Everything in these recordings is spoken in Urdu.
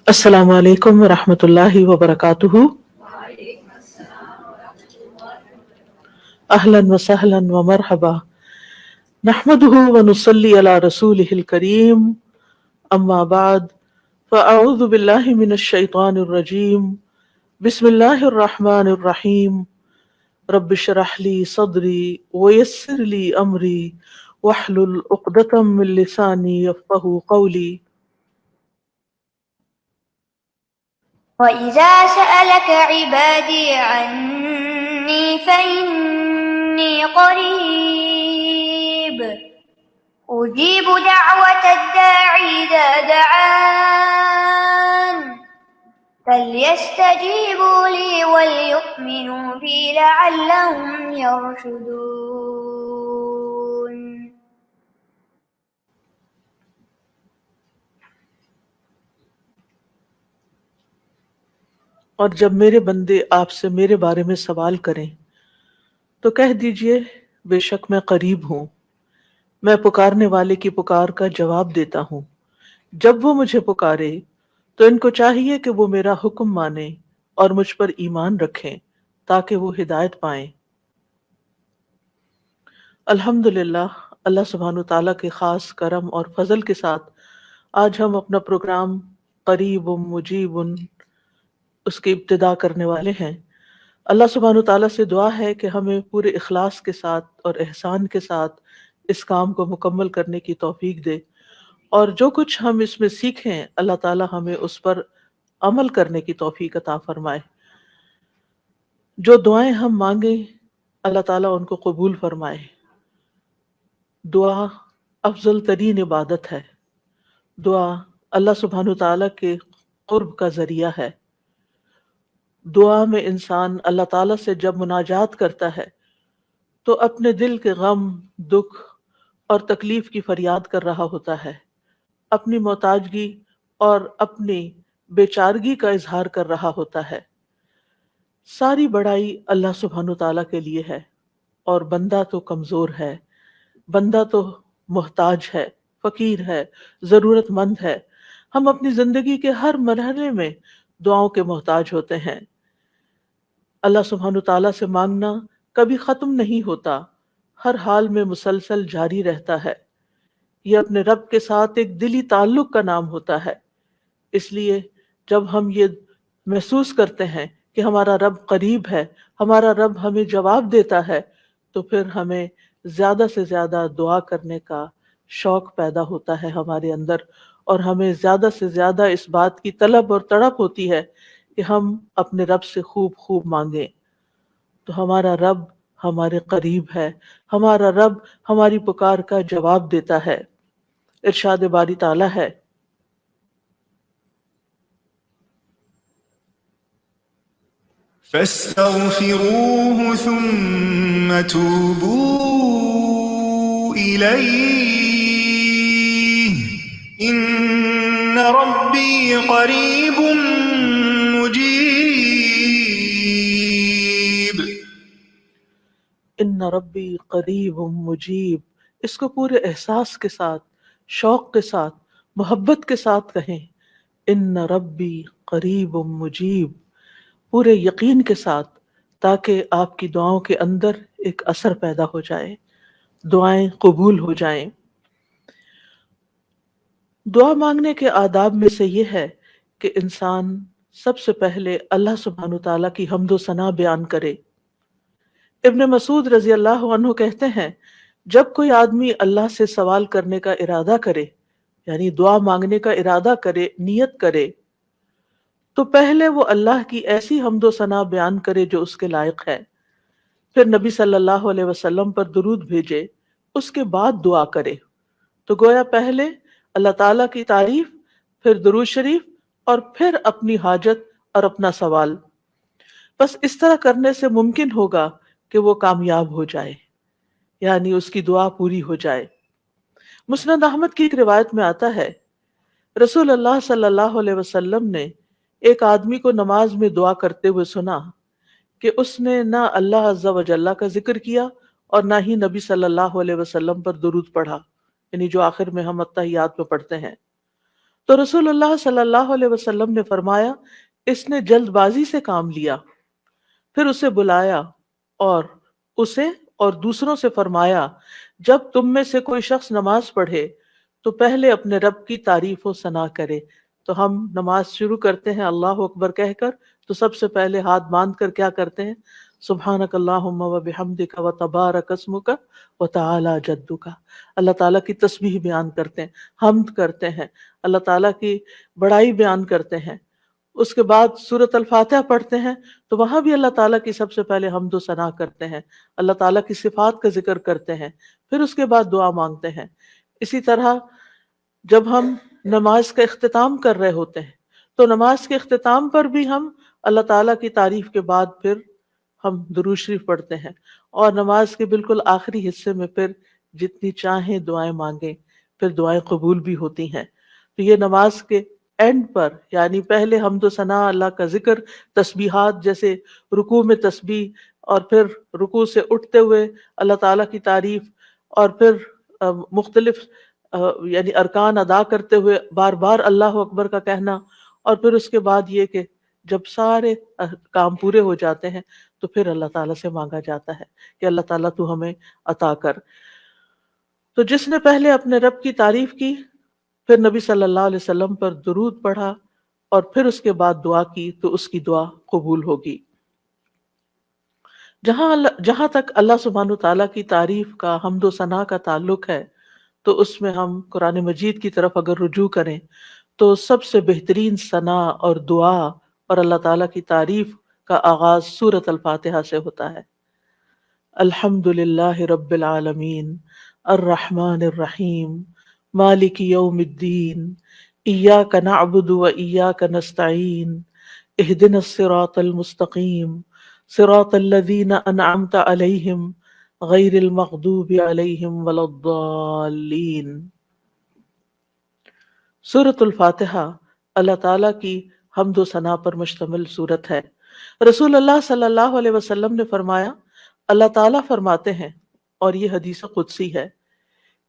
السلام علیکم ورحمۃ اللہ وبرکاتہ۔ اہلا وسہلا ومرحبا، نحمده ونصلی علی رسولہ الکریم، اما بعد فاعوذ باللہ من الشیطان الرجیم، بسم اللہ الرحمن الرحیم، رب اشرح لی صدری ویسر لی امری واحلل عقدۃ من لسانی یفقہوا قولی۔ وَإِذَا سَأَلَكَ عِبَادِي عَنِّي فَإِنِّي قَرِيبٌ أُجِيبُ دَعْوَةَ الدَّاعِ إِذَا دَعَانِ فَلْيَسْتَجِيبُوا لِي وَلْيُؤْمِنُوا بِي لَعَلَّهُمْ يَرْشُدُونَ۔ اور جب میرے بندے آپ سے میرے بارے میں سوال کریں تو کہہ دیجئے بے شک میں قریب ہوں، میں پکارنے والے کی پکار کا جواب دیتا ہوں۔ جب وہ مجھے پکارے تو ان کو چاہیے کہ وہ میرا حکم مانیں اور مجھ پر ایمان رکھیں تاکہ وہ ہدایت پائیں۔ الحمدللہ، اللہ سبحانہ تعالیٰ کے خاص کرم اور فضل کے ساتھ آج ہم اپنا پروگرام قریب مجیب اس کی ابتدا کرنے والے ہیں۔ اللہ سبحانہ تعالیٰ سے دعا ہے کہ ہمیں پورے اخلاص کے ساتھ اور احسان کے ساتھ اس کام کو مکمل کرنے کی توفیق دے، اور جو کچھ ہم اس میں سیکھیں اللہ تعالیٰ ہمیں اس پر عمل کرنے کی توفیق عطا فرمائے۔ جو دعائیں ہم مانگیں اللہ تعالیٰ ان کو قبول فرمائے۔ دعا افضل ترین عبادت ہے۔ دعا اللہ سبحانہ تعالیٰ کے قرب کا ذریعہ ہے۔ دعا میں انسان اللہ تعالیٰ سے جب مناجات کرتا ہے تو اپنے دل کے غم، دکھ اور تکلیف کی فریاد کر رہا ہوتا ہے، اپنی محتاجگی اور اپنی بیچارگی کا اظہار کر رہا ہوتا ہے۔ ساری بڑائی اللہ سبحانہ تعالیٰ کے لیے ہے، اور بندہ تو کمزور ہے، بندہ تو محتاج ہے، فقیر ہے، ضرورت مند ہے۔ ہم اپنی زندگی کے ہر مرحلے میں دعاؤں کے محتاج ہوتے ہیں۔ اللہ سبحانہ تعالیٰ سے مانگنا کبھی ختم نہیں ہوتا، ہر حال میں مسلسل جاری رہتا ہے۔ یہ اپنے رب کے ساتھ ایک دلی تعلق کا نام ہوتا ہے۔ اس لیے جب ہم یہ محسوس کرتے ہیں کہ ہمارا رب قریب ہے، ہمارا رب ہمیں جواب دیتا ہے، تو پھر ہمیں زیادہ سے زیادہ دعا کرنے کا شوق پیدا ہوتا ہے ہمارے اندر، اور ہمیں زیادہ سے زیادہ اس بات کی طلب اور تڑپ ہوتی ہے کہ ہم اپنے رب سے خوب خوب مانگیں۔ تو ہمارا رب ہمارے قریب ہے، ہمارا رب ہماری پکار کا جواب دیتا ہے۔ ارشاد باری تعالیٰ ہے، فاستغفروه ثم توبوا إليه إن ربي قريب مجيب۔ ان ربی قریب مجیب، اس کو پورے احساس کے ساتھ، شوق کے ساتھ، محبت کے ساتھ کہیں، ان ربی قریب مجیب، پورے یقین کے ساتھ، تاکہ آپ کی دعاؤں کے اندر ایک اثر پیدا ہو جائے، دعائیں قبول ہو جائیں۔ دعا مانگنے کے آداب میں سے یہ ہے کہ انسان سب سے پہلے اللہ سبحانہ تعالیٰ کی حمد و ثنا بیان کرے۔ ابن مسعود رضی اللہ عنہ کہتے ہیں، جب کوئی آدمی اللہ سے سوال کرنے کا ارادہ کرے، یعنی دعا مانگنے کا ارادہ کرے، نیت کرے، تو پہلے وہ اللہ کی ایسی حمد و ثنا بیان کرے جو اس کے لائق ہے، پھر نبی صلی اللہ علیہ وسلم پر درود بھیجے، اس کے بعد دعا کرے۔ تو گویا پہلے اللہ تعالیٰ کی تعریف، پھر درود شریف، اور پھر اپنی حاجت اور اپنا سوال۔ بس اس طرح کرنے سے ممکن ہوگا کہ وہ کامیاب ہو جائے، یعنی اس کی دعا پوری ہو جائے۔ مسند احمد کی ایک روایت میں آتا ہے، رسول اللہ صلی اللہ علیہ وسلم نے ایک آدمی کو نماز میں دعا کرتے ہوئے سنا کہ اس نے نہ اللہ عز و جل کا ذکر کیا اور نہ ہی نبی صلی اللہ علیہ وسلم پر درود پڑھا، یعنی جو آخر میں ہم اتحیات میں پڑھتے ہیں۔ تو رسول اللہ صلی اللہ علیہ وسلم نے فرمایا اس نے جلد بازی سے کام لیا. پھر اسے بلایا اور اسے اور دوسروں سے فرمایا جب تم میں سے کوئی شخص نماز پڑھے تو پہلے اپنے رب کی تعریف و ثنا کرے. تو ہم نماز شروع کرتے ہیں اللہ اکبر کہہ کر، تو سب سے پہلے ہاتھ باندھ کر کیا کرتے ہیں؟ سبحانک اللہم و بحمدک و تبارک اسمک و تعالی جدک. اللہ تعالیٰ کی تسبیح بیان کرتے ہیں، حمد کرتے ہیں، اللہ تعالیٰ کی بڑائی بیان کرتے ہیں. اس کے بعد سورۃ الفاتحہ پڑھتے ہیں تو وہاں بھی اللہ تعالیٰ کی سب سے پہلے حمد و ثنا کرتے ہیں، اللہ تعالیٰ کی صفات کا ذکر کرتے ہیں، پھر اس کے بعد دعا مانگتے ہیں. اسی طرح جب ہم نماز کا اختتام کر رہے ہوتے ہیں تو نماز کے اختتام پر بھی ہم اللہ تعالیٰ کی تعریف کے بعد پھر ہم درود شریف پڑھتے ہیں، اور نماز کے بالکل آخری حصے میں پھر جتنی چاہیں دعائیں مانگیں، پھر دعائیں قبول بھی ہوتی ہیں. تو یہ نماز کے اینڈ پر، یعنی پہلے حمد و ثنا، اللہ کا ذکر، تسبیحات جیسے رکوع میں تسبیح، اور پھر رکوع سے اٹھتے ہوئے اللہ تعالیٰ کی تعریف، اور پھر مختلف یعنی ارکان ادا کرتے ہوئے بار بار اللہ اکبر کا کہنا، اور پھر اس کے بعد یہ کہ جب سارے کام پورے ہو جاتے ہیں تو پھر اللہ تعالیٰ سے مانگا جاتا ہے کہ اللہ تعالیٰ تو ہمیں عطا کر. تو جس نے پہلے اپنے رب کی تعریف کی، پھر نبی صلی اللہ علیہ وسلم پر درود پڑھا، اور پھر اس کے بعد دعا کی تو اس کی دعا قبول ہوگی. جہاں تک اللہ سبحانہ تعالیٰ کی تعریف کا، حمد و ثنا کا تعلق ہے، تو اس میں ہم قرآن مجید کی طرف اگر رجوع کریں تو سب سے بہترین ثنا اور دعا اور اللہ تعالیٰ کی تعریف کا آغاز سورۃ الفاتحہ سے ہوتا ہے. الحمد للہ رب العالمین الرحمن الرحیم مالک یوم الدین ایاک نعبد و ایاک نستعین اہدنا الصراط المستقیم صراط الذین انعمت علیہم غیر المغضوب علیہم ولا الضالین. سورۃ الفاتحہ اللہ تعالیٰ کی حمد و ثنا پر مشتمل سورت ہے. رسول اللہ صلی اللہ علیہ وسلم نے فرمایا، اللہ تعالیٰ فرماتے ہیں، اور یہ حدیث قدسی ہے،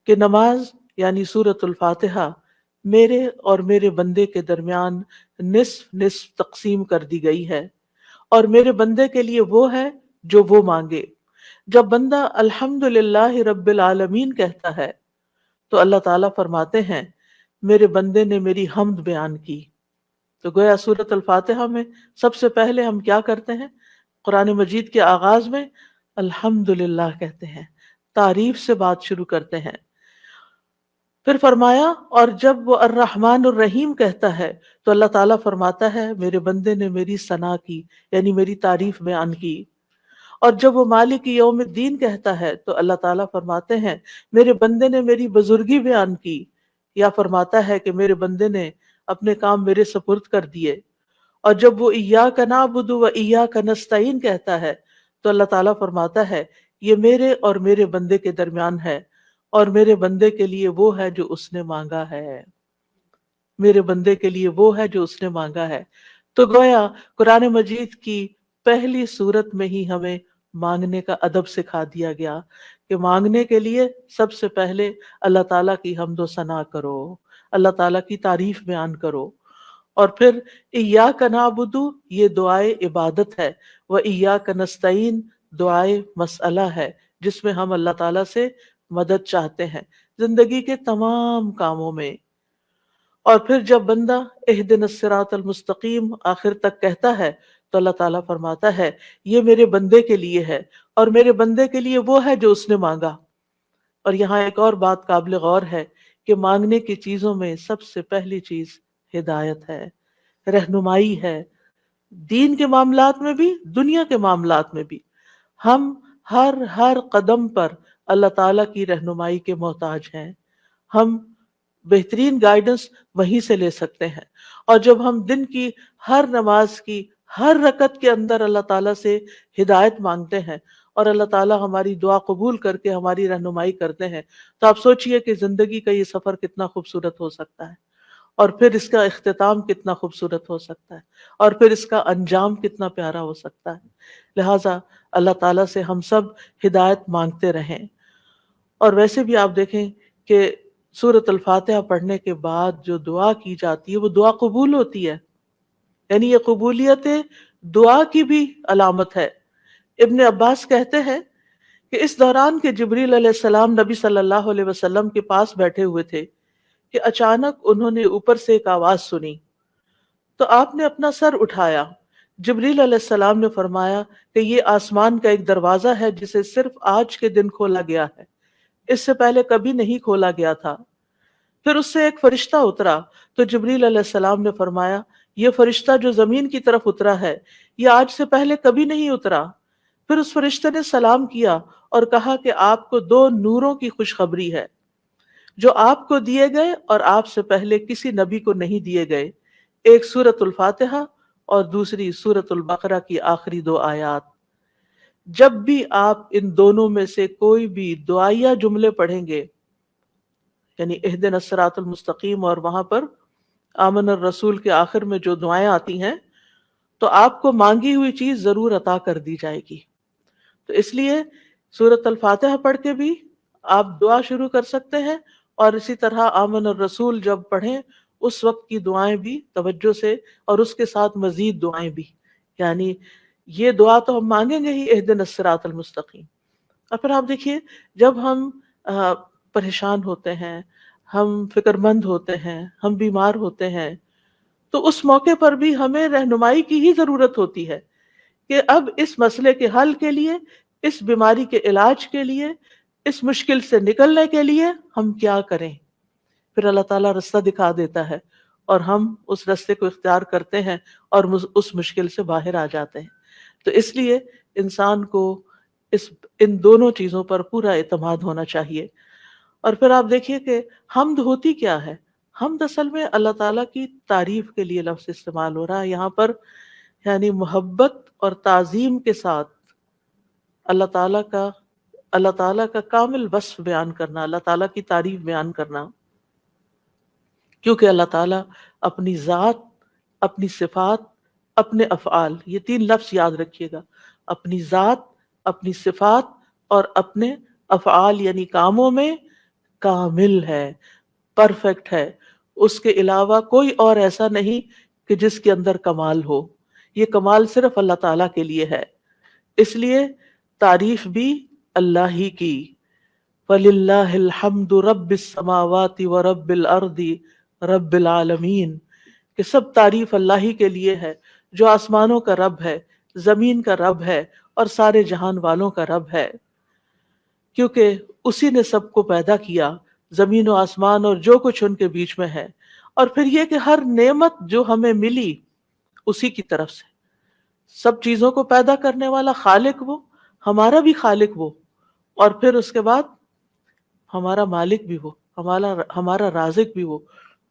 کہ نماز یعنی سورۃ الفاتحہ میرے اور میرے بندے کے درمیان نصف نصف تقسیم کر دی گئی ہے، اور میرے بندے کے لیے وہ ہے جو وہ مانگے. جب بندہ الحمدللہ رب العالمین کہتا ہے تو اللہ تعالیٰ فرماتے ہیں میرے بندے نے میری حمد بیان کی. تو گویا سورۃ الفاتحہ میں سب سے پہلے ہم کیا کرتے ہیں؟ قرآن مجید کے آغاز میں الحمدللہ کہتے ہیں، تعریف سے بات شروع کرتے ہیں. پھر فرمایا اور جب وہ الرحمن الرحیم کہتا ہے تو اللہ تعالیٰ فرماتا ہے میرے بندے نے میری ثنا کی، یعنی میری تعریف بیان کی. اور جب وہ مالک یوم الدین کہتا ہے تو اللہ تعالیٰ فرماتے ہیں میرے بندے نے میری بزرگی بیان کی، یا فرماتا ہے کہ میرے بندے نے اپنے کام میرے سپرد کر دیے. اور جب وہ ایاک نعبد و ایاک نستعین کہتا ہے تو اللہ تعالیٰ فرماتا ہے یہ میرے اور میرے بندے کے درمیان ہے، اور میرے بندے کے لیے وہ ہے جو اس نے مانگا ہے. میرے بندے کے لیے وہ ہے جو اس نے مانگا ہے. تو گویا قرآن مجید کی پہلی سورت میں ہی ہمیں مانگنے کا ادب سکھا دیا گیا کہ مانگنے کے لیے سب سے پہلے اللہ تعالیٰ کی حمد و ثنا کرو، اللہ تعالیٰ کی تعریف بیان کرو. اور پھر ایاک نعبد یہ دعائے عبادت ہے، و ایاک نستعین دعائے مسئلہ ہے، جس میں ہم اللہ تعالیٰ سے مدد چاہتے ہیں زندگی کے تمام کاموں میں. اور پھر جب بندہ اہدنا الصراط المستقیم آخر تک کہتا ہے تو اللہ تعالیٰ فرماتا ہے یہ میرے بندے کے لیے ہے، اور میرے بندے کے لیے وہ ہے جو اس نے مانگا. اور یہاں ایک اور بات قابل غور ہے کہ مانگنے کی چیزوں میں سب سے پہلی چیز ہدایت ہے، رہنمائی ہے. دین کے معاملات میں بھی، دنیا کے معاملات میں بھی ہم ہر قدم پر اللہ تعالیٰ کی رہنمائی کے محتاج ہیں. ہم بہترین گائیڈنس وہیں سے لے سکتے ہیں. اور جب ہم دن کی ہر نماز کی ہر رکعت کے اندر اللہ تعالیٰ سے ہدایت مانگتے ہیں اور اللہ تعالیٰ ہماری دعا قبول کر کے ہماری رہنمائی کرتے ہیں، تو آپ سوچئے کہ زندگی کا یہ سفر کتنا خوبصورت ہو سکتا ہے، اور پھر اس کا اختتام کتنا خوبصورت ہو سکتا ہے، اور پھر اس کا انجام کتنا پیارا ہو سکتا ہے. لہٰذا اللہ تعالیٰ سے ہم سب ہدایت مانگتے رہیں. اور ویسے بھی آپ دیکھیں کہ سورۃ الفاتحہ پڑھنے کے بعد جو دعا کی جاتی ہے وہ دعا قبول ہوتی ہے، یعنی یہ قبولیت دعا کی بھی علامت ہے۔ ابن عباس کہتے ہیں کہ اس دوران کہ جبریل علیہ السلام نبی صلی اللہ علیہ وسلم کے پاس بیٹھے ہوئے تھے کہ اچانک انہوں نے اوپر سے ایک آواز سنی، تو آپ نے اپنا سر اٹھایا۔ جبریل علیہ السلام نے فرمایا کہ یہ آسمان کا ایک دروازہ ہے جسے صرف آج کے دن کھولا گیا ہے، اس سے پہلے کبھی نہیں کھولا گیا تھا۔ پھر اس سے ایک فرشتہ اترا تو جبریل علیہ السلام نے فرمایا یہ فرشتہ جو زمین کی طرف اترا ہے یہ آج سے پہلے کبھی نہیں اترا۔ پھر اس فرشتے نے سلام کیا اور کہا کہ آپ کو 2 نوروں کی خوشخبری ہے جو آپ کو دیے گئے اور آپ سے پہلے کسی نبی کو نہیں دیے گئے، ایک سورۃ الفاتحہ اور دوسری سورۃ البقرہ کی آخری 2 آیات۔ جب بھی آپ ان دونوں میں سے کوئی بھی دعائیہ جملے پڑھیں گے، یعنی اہدنا الصراط المستقیم اور وہاں پر آمن الرسول کے آخر میں جو دعائیں آتی ہیں، تو آپ کو مانگی ہوئی چیز ضرور عطا کر دی جائے گی۔ تو اس لیے سورۃ الفاتحہ پڑھ کے بھی آپ دعا شروع کر سکتے ہیں، اور اسی طرح آمن الرسول جب پڑھیں اس وقت کی دعائیں بھی توجہ سے، اور اس کے ساتھ مزید دعائیں بھی، یعنی یہ دعا تو ہم مانگیں گے ہی اہدنا الصراط المستقیم۔ اور پھر آپ دیکھیے جب ہم پریشان ہوتے ہیں، ہم فکر مند ہوتے ہیں، ہم بیمار ہوتے ہیں، تو اس موقع پر بھی ہمیں رہنمائی کی ہی ضرورت ہوتی ہے کہ اب اس مسئلے کے حل کے لیے، اس بیماری کے علاج کے لیے، اس مشکل سے نکلنے کے لیے ہم کیا کریں۔ پھر اللہ تعالیٰ رستہ دکھا دیتا ہے اور ہم اس رستے کو اختیار کرتے ہیں اور اس مشکل سے باہر آ جاتے ہیں۔ تو اس لیے انسان کو ان دونوں چیزوں پر پورا اعتماد ہونا چاہیے۔ اور پھر آپ دیکھیے کہ حمد ہوتی کیا ہے؟ حمد اصل میں اللہ تعالیٰ کی تعریف کے لیے لفظ استعمال ہو رہا ہے یہاں پر، یعنی محبت اور تعظیم کے ساتھ اللہ تعالیٰ کا کامل وصف بیان کرنا، اللہ تعالیٰ کی تعریف بیان کرنا، کیونکہ اللہ تعالیٰ اپنی ذات، اپنی صفات، اپنے افعال، یہ 3 لفظ یاد رکھیے گا، اپنی ذات، اپنی صفات اور اپنے افعال یعنی کاموں میں کامل ہے، پرفیکٹ ہے۔ اس کے علاوہ کوئی اور ایسا نہیں کہ جس کے اندر کمال ہو، یہ کمال صرف اللہ تعالیٰ کے لیے ہے۔ اس لیے تعریف بھی اللہ ہی کی، وَلِلَّهِ الْحَمْدُ رَبِّ السَّمَاوَاتِ وَرَبِّ الْأَرْضِ رَبِّ الْعَالَمِينَ، کہ سب تعریف اللہ ہی کے لیے ہے جو آسمانوں کا رب ہے، زمین کا رب ہے اور سارے جہان والوں کا رب ہے، کیونکہ اسی نے سب کو پیدا کیا، زمین و آسمان اور جو کچھ ان کے بیچ میں ہے۔ اور پھر یہ کہ ہر نعمت جو ہمیں ملی اسی کی طرف سے، سب چیزوں کو پیدا کرنے والا خالق وہ، ہمارا بھی خالق وہ، اور پھر اس کے بعد ہمارا مالک بھی وہ، ہمارا رازق بھی وہ،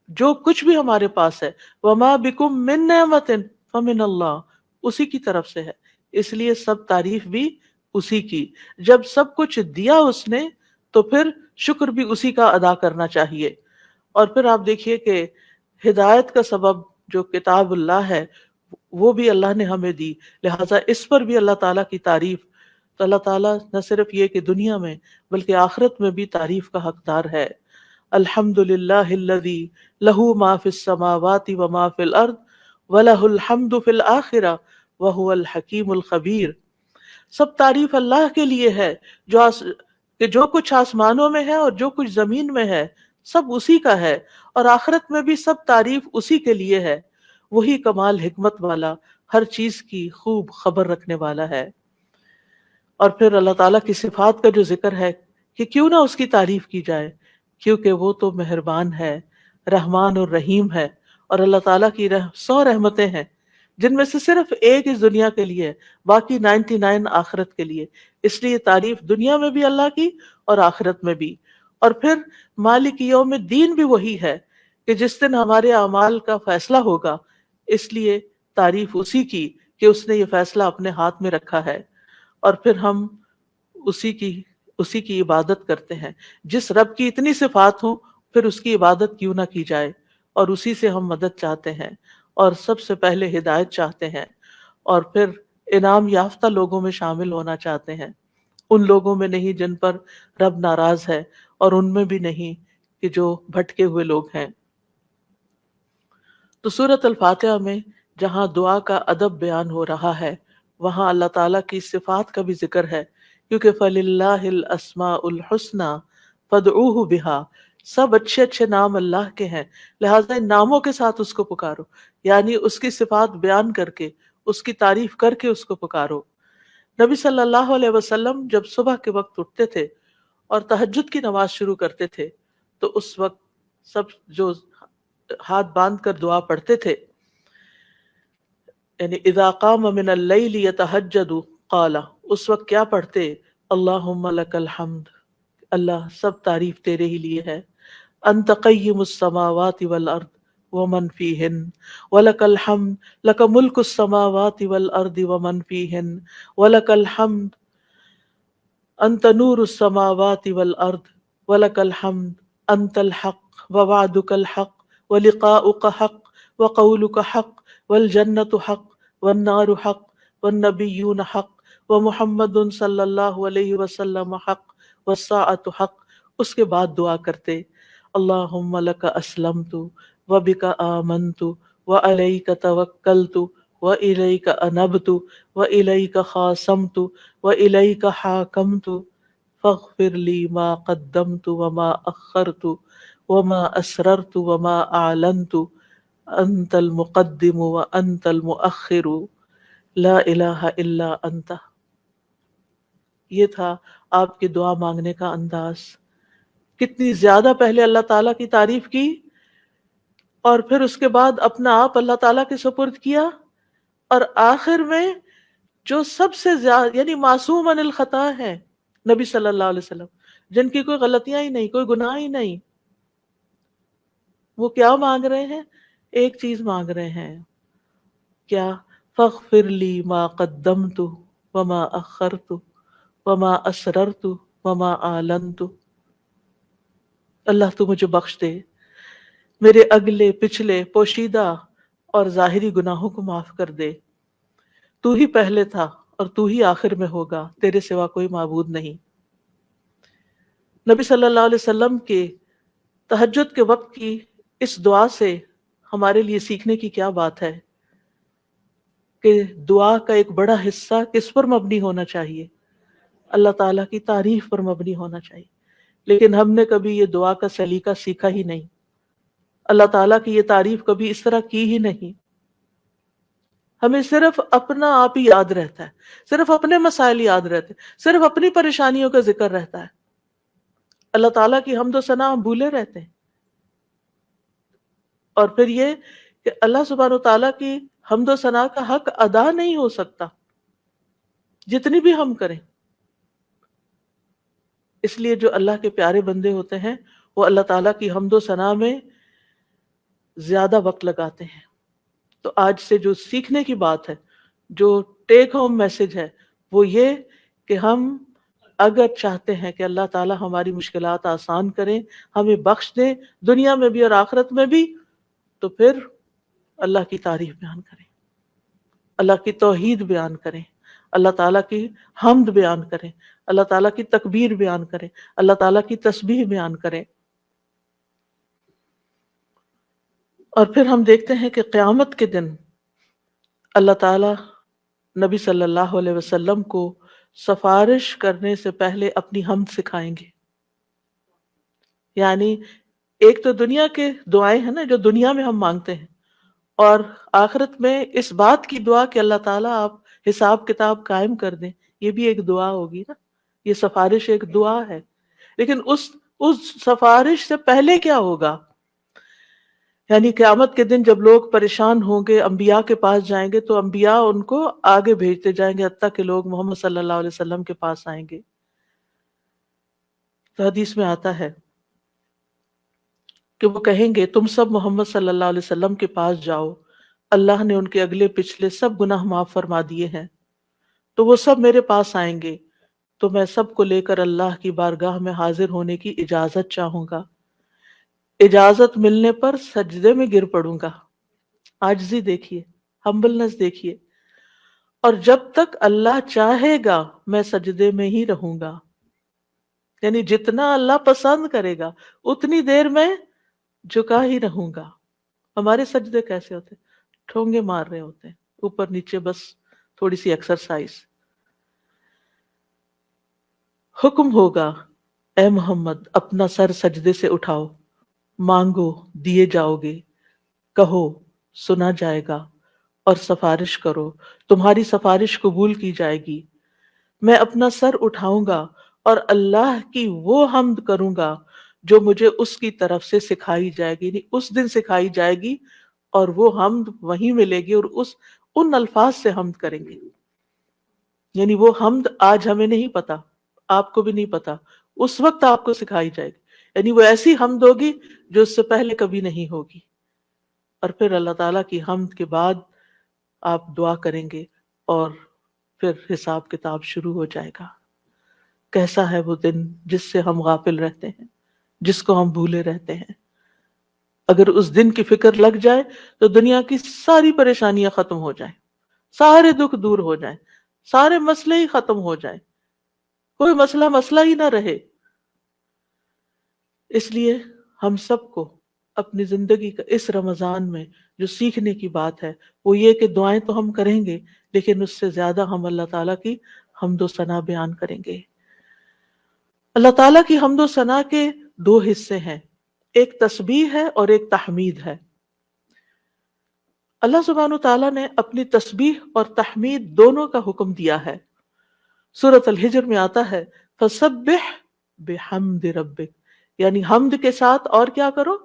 جو کچھ بھی ہمارے پاس ہے، وما بکم من نعمت فمن اللہ، اسی کی طرف سے ہے۔ اس لیے سب تعریف بھی اسی کی۔ جب سب کچھ دیا اس نے تو پھر شکر بھی اسی کا ادا کرنا چاہیے۔ اور پھر آپ دیکھیے کہ ہدایت کا سبب جو کتاب اللہ ہے وہ بھی اللہ نے ہمیں دی، لہٰذا اس پر بھی اللہ تعالیٰ کی تعریف۔ تو اللہ تعالیٰ نہ صرف یہ کہ دنیا میں بلکہ آخرت میں بھی تعریف کا حقدار ہے۔ الحمد للہ الذی لہ ما فی السماوات وما فی الارض ولہ الحمد فی الآخرہ وہو الحکیم الخبیر۔ سب تعریف اللہ کے لیے ہے جو کچھ آسمانوں میں ہے اور جو کچھ زمین میں ہے سب اسی کا ہے، اور آخرت میں بھی سب تعریف اسی کے لیے ہے، وہی کمال حکمت والا، ہر چیز کی خوب خبر رکھنے والا ہے۔ اور پھر اللہ تعالیٰ کی صفات کا جو ذکر ہے کہ کیوں نہ اس کی تعریف کی جائے، کیونکہ وہ تو مہربان ہے، رحمان اور رحیم ہے، اور اللہ تعالیٰ کی 100 رحمتیں ہیں جن میں سے صرف ایک اس دنیا کے لیے، باقی 99 آخرت کے لیے۔ اس لیے تعریف دنیا میں بھی اللہ کی اور آخرت میں بھی۔ اور پھر مالک یوم الدین بھی وہی ہے کہ جس دن ہمارے اعمال کا فیصلہ ہوگا، اس لیے تعریف اسی کی کہ اس نے یہ فیصلہ اپنے ہاتھ میں رکھا ہے، اور پھر ہم اسی کی عبادت کرتے ہیں۔ جس رب کی اتنی صفات ہوں پھر اس کی عبادت کیوں نہ کی جائے، اور اسی سے ہم مدد چاہتے ہیں، اور سب سے پہلے ہدایت چاہتے ہیں، اور پھر انعام یافتہ لوگوں میں شامل ہونا چاہتے ہیں، ان لوگوں میں نہیں جن پر رب ناراض ہے، اور ان میں بھی نہیں کہ جو بھٹکے ہوئے لوگ ہیں۔ تو سورۃ الفاتحہ میں جہاں دعا کا ادب بیان ہو رہا ہے وہاں اللہ تعالیٰ کی صفات کا بھی ذکر ہے، کیونکہ فَلِلَّهِ الْأَسْمَاءُ الْحُسْنَى فَادْعُوهُ بِهَا، سب اچھے اچھے نام اللہ کے ہیں، لہٰذا ان ناموں کے ساتھ اس کو پکارو، یعنی اس کی صفات بیان کر کے، اس کی تعریف کر کے اس کو پکارو۔ نبی صلی اللہ علیہ وسلم جب صبح کے وقت اٹھتے تھے اور تہجد کی نماز شروع کرتے تھے تو اس وقت سب جو ہاتھ باندھ کر دعا پڑھتے تھے، یعنی اذا قام من اللیل یتہجد قال، اس وقت کیا پڑھتے؟ اللہم لک الحمد، اللہ سب تعریف تیرے ہی لیے ہے، انت قیم السماوات والارض ومن فیہن ولک الحمد لک ملک السماوات والارض ومن فیہن ولک الحمد انت نور السماوات والارض ولک الحمد انت الحق ووعدک الحق ولقاؤک حق وقولک حق والجنت حق والنار حق والنبیون حق ومحمد صلی اللہ علیہ وسلم حق والساعۃ حق۔ اس کے بعد دعا کرتے اللہم لک اسلمت وبک آمنت وعلیک توکلت وإلیک انبت وإلیک خاصمت وإلیک حاکمت فاغفر لی ما قدمت وما اخرت وما اسررت وما اعلنت انت المقدم وانت المؤخر لا الہ الا انت۔ یہ تھا آپ کے دعا مانگنے کا انداز۔ کتنی زیادہ پہلے اللہ تعالیٰ کی تعریف کی اور پھر اس کے بعد اپنا آپ اللہ تعالیٰ کے سپرد کیا، اور آخر میں جو سب سے زیادہ یعنی معصوم عن الخطا ہے نبی صلی اللہ علیہ وسلم، جن کی کوئی غلطیاں ہی نہیں، کوئی گناہ ہی نہیں، وہ کیا مانگ رہے ہیں؟ ایک چیز مانگ رہے ہیں، کیا؟ فاغفر لی ما قدمت وما اخرت وما اسررت وما اعلنت، اللہ تو مجھے بخش دے، میرے اگلے پچھلے پوشیدہ اور ظاہری گناہوں کو معاف کر دے، تو ہی پہلے تھا اور تو ہی آخر میں ہوگا، تیرے سوا کوئی معبود نہیں۔ نبی صلی اللہ علیہ وسلم کے تہجد کے وقت کی اس دعا سے ہمارے لیے سیکھنے کی کیا بات ہے کہ دعا کا ایک بڑا حصہ کس پر مبنی ہونا چاہیے؟ اللہ تعالیٰ کی تعریف پر مبنی ہونا چاہیے، لیکن ہم نے کبھی یہ دعا کا سلیقہ سیکھا ہی نہیں، اللہ تعالیٰ کی یہ تعریف کبھی اس طرح کی ہی نہیں۔ ہمیں صرف اپنا آپ ہی یاد رہتا ہے، صرف اپنے مسائل یاد رہتے ہیں، صرف اپنی پریشانیوں کا ذکر رہتا ہے، اللہ تعالیٰ کی حمد و ثنا ہم بھولے رہتے ہیں۔ اور پھر یہ کہ اللہ سبحانہ و تعالیٰ کی حمد و ثنا کا حق ادا نہیں ہو سکتا جتنی بھی ہم کریں۔ اس لیے جو اللہ کے پیارے بندے ہوتے ہیں وہ اللہ تعالیٰ کی حمد و ثنا میں زیادہ وقت لگاتے ہیں۔ تو آج سے جو سیکھنے کی بات ہے، جو ٹیک ہوم میسج ہے، وہ یہ کہ ہم اگر چاہتے ہیں کہ اللہ تعالیٰ ہماری مشکلات آسان کریں، ہمیں بخش دیں دنیا میں بھی اور آخرت میں بھی، تو پھر اللہ کی تعریف بیان کریں، اللہ کی توحید بیان کریں، اللہ تعالیٰ کی حمد بیان کریں، اللہ تعالیٰ کی تکبیر بیان کریں، اللہ تعالیٰ کی تسبیح بیان کریں۔ اور پھر ہم دیکھتے ہیں کہ قیامت کے دن اللہ تعالیٰ نبی صلی اللہ علیہ وسلم کو سفارش کرنے سے پہلے اپنی حمد سکھائیں گے۔ یعنی ایک تو دنیا کے دعائیں ہیں نا جو دنیا میں ہم مانگتے ہیں، اور آخرت میں اس بات کی دعا کہ اللہ تعالیٰ آپ حساب کتاب قائم کر دیں، یہ بھی ایک دعا ہوگی نا، یہ سفارش ایک دعا ہے۔ لیکن اس سفارش سے پہلے کیا ہوگا؟ یعنی قیامت کے دن جب لوگ پریشان ہوں گے، انبیاء کے پاس جائیں گے تو انبیاء ان کو آگے بھیجتے جائیں گے حتیٰ کہ لوگ محمد صلی اللہ علیہ وسلم کے پاس آئیں گے۔ تو حدیث میں آتا ہے کہ وہ کہیں گے تم سب محمد صلی اللہ علیہ وسلم کے پاس جاؤ، اللہ نے ان کے اگلے پچھلے سب گناہ معاف فرما دیے ہیں، تو وہ سب میرے پاس آئیں گے، تو میں سب کو لے کر اللہ کی بارگاہ میں حاضر ہونے کی اجازت چاہوں گا۔ اجازت ملنے پر سجدے میں گر پڑوں گا، عاجزی دیکھیے، ہمبلنس دیکھیے، اور جب تک اللہ چاہے گا میں سجدے میں ہی رہوں گا۔ یعنی جتنا اللہ پسند کرے گا اتنی دیر میں جھکا ہی رہوں گا. ہمارے سجدے کیسے ہوتے ہیں؟ ٹھونگے مار رہے ہوتے ہیں اوپر نیچے، بس تھوڑی سی ایکسرسائز. حکم ہوگا اے محمد اپنا سر سجدے سے اٹھاؤ، مانگو دیے جاؤ گے، کہو سنا جائے گا، اور سفارش کرو تمہاری سفارش قبول کی جائے گی. میں اپنا سر اٹھاؤں گا اور اللہ کی وہ حمد کروں گا جو مجھے اس کی طرف سے سکھائی جائے گی، یعنی اس دن سکھائی جائے گی، اور وہ حمد وہیں ملے گی، اور ان الفاظ سے حمد کریں گے. یعنی وہ حمد آج ہمیں نہیں پتا، آپ کو بھی نہیں پتا، اس وقت آپ کو سکھائی جائے گی. یعنی وہ ایسی حمد ہوگی جو اس سے پہلے کبھی نہیں ہوگی. اور پھر اللہ تعالیٰ کی حمد کے بعد آپ دعا کریں گے اور پھر حساب کتاب شروع ہو جائے گا. کیسا ہے وہ دن جس سے ہم غافل رہتے ہیں، جس کو ہم بھولے رہتے ہیں. اگر اس دن کی فکر لگ جائے تو دنیا کی ساری پریشانیاں ختم ہو جائیں، سارے دکھ دور ہو جائیں، سارے مسئلے ہی ختم ہو جائیں، کوئی مسئلہ ہی نہ رہے. اس لیے ہم سب کو اپنی زندگی کا اس رمضان میں جو سیکھنے کی بات ہے وہ یہ کہ دعائیں تو ہم کریں گے، لیکن اس سے زیادہ ہم اللہ تعالیٰ کی حمد و ثنا بیان کریں گے. اللہ تعالیٰ کی حمد و ثنا کے دو حصے ہیں، ایک تسبیح ہے اور ایک تحمید ہے. اللہ سبحانہ و تعالیٰ نے اپنی تسبیح اور تحمید دونوں کا حکم دیا ہے. سورۃ الحجر میں آتا ہے فسبح بحمد ربک، یعنی حمد کے ساتھ اور کیا کرو؟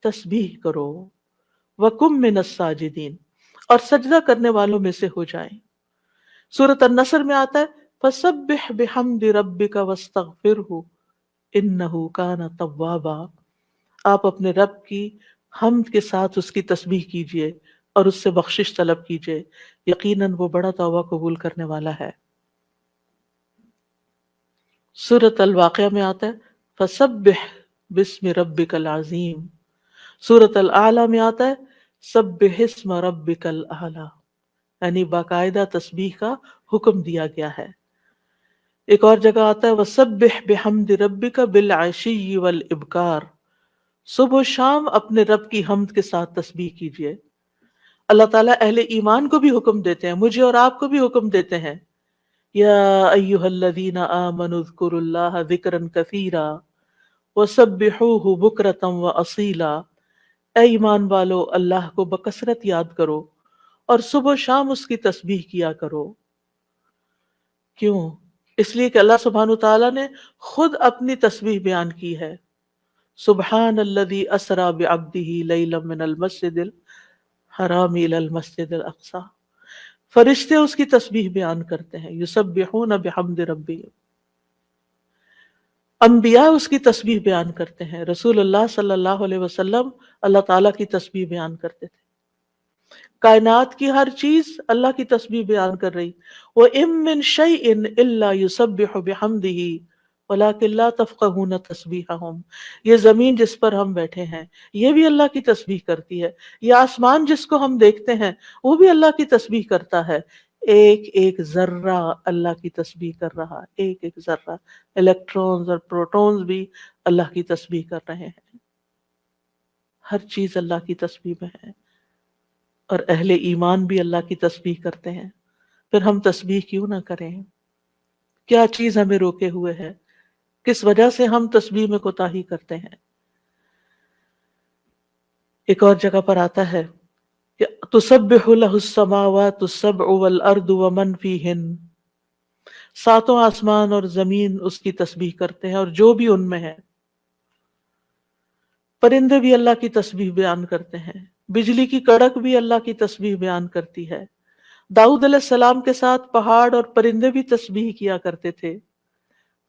تسبیح کرو. وَقُم مِّنَ السَّاجِدِينَ، اور سجدہ کرنے والوں میں سے ہو جائیں. سورۃ النصر میں آتا ہے فَسَبِّحْ بِحَمْدِ رَبِّكَ وَاسْتَغْفِرْهُ إِنَّهُ كَانَ تَوَّابًا. آپ اپنے رب کی حمد کے ساتھ اس کی تسبیح کیجئے اور اس سے بخشش طلب کیجئے، یقیناً وہ بڑا توبہ قبول کرنے والا ہے. سورۃ الواقعہ میں آتا ہے فَسَبِّحْ بِاسْمِ رَبِّكَ الْعَظِيمِ. سورۃ الاعلیٰ میں آتا ہے سبح اسم ربک الاعلیٰ، یعنی باقاعدہ تسبیح کا حکم دیا گیا ہے. ایک اور جگہ آتا ہے وسبح بحمد ربک بالعشی والابکار، صبح و شام اپنے رب کی حمد کے ساتھ تسبیح کیجیے. اللہ تعالیٰ اہل ایمان کو بھی حکم دیتے ہیں، مجھے اور آپ کو بھی حکم دیتے ہیں یا ایھا الذین آمنوا اذکروا اللہ ذکرا کثیرا وسبحوہ بکرۃ واصیلا. اے ایمان والو اللہ کو بکثرت یاد کرو اور صبح و شام اس کی تسبیح کیا کرو. کیوں؟ اس لیے کہ اللہ سبحانہ تعالیٰ نے خود اپنی تسبیح بیان کی ہے. سبحان الذی اسری بعبدہ لیلا من المسجد الحرام الی المسجد الاقصی. فرشتے اس کی تسبیح بیان کرتے ہیں، یسبحون بحمد ربہم. انبیاء اس کی تسبیح بیان کرتے ہیں، رسول اللہ صلی اللہ علیہ وسلم اللہ تعالیٰ کی تسبیح بیان کرتے تھے. کائنات کی ہر چیز اللہ کی تسبیح بیان کر رہی. وَإِن مِّن شَيْءٍ إِلَّا يُسَبِّحُ بِحَمْدِهِ وَلَٰكِن لَّا تَفْقَهُونَ تَسْبِيحَهُمْ. یہ زمین جس پر ہم بیٹھے ہیں یہ بھی اللہ کی تسبیح کرتی ہے، یہ آسمان جس کو ہم دیکھتے ہیں وہ بھی اللہ کی تسبیح کرتا ہے. ایک ایک ذرہ اللہ کی تسبیح کر رہا، ایک ایک ذرہ. الیکٹرونز اور پروٹونز بھی اللہ کی تسبیح کر رہے ہیں. ہر چیز اللہ کی تسبیح میں ہے، اور اہل ایمان بھی اللہ کی تسبیح کرتے ہیں. پھر ہم تسبیح کیوں نہ کریں؟ کیا چیز ہمیں روکے ہوئے ہے؟ کس وجہ سے ہم تسبیح میں کوتاہی کرتے ہیں؟ ایک اور جگہ پر آتا ہے کہ تسبح لہ السماوات السبع والارض ومن فیہن. ساتوں آسمان اور زمین اس کی تسبیح کرتے ہیں اور جو بھی ان میں ہے. پرندے بھی اللہ کی تسبیح بیان کرتے ہیں، بجلی کی کڑک بھی اللہ کی تسبیح بیان کرتی ہے. داؤد علیہ السلام کے ساتھ پہاڑ اور پرندے بھی تسبیح کیا کرتے تھے،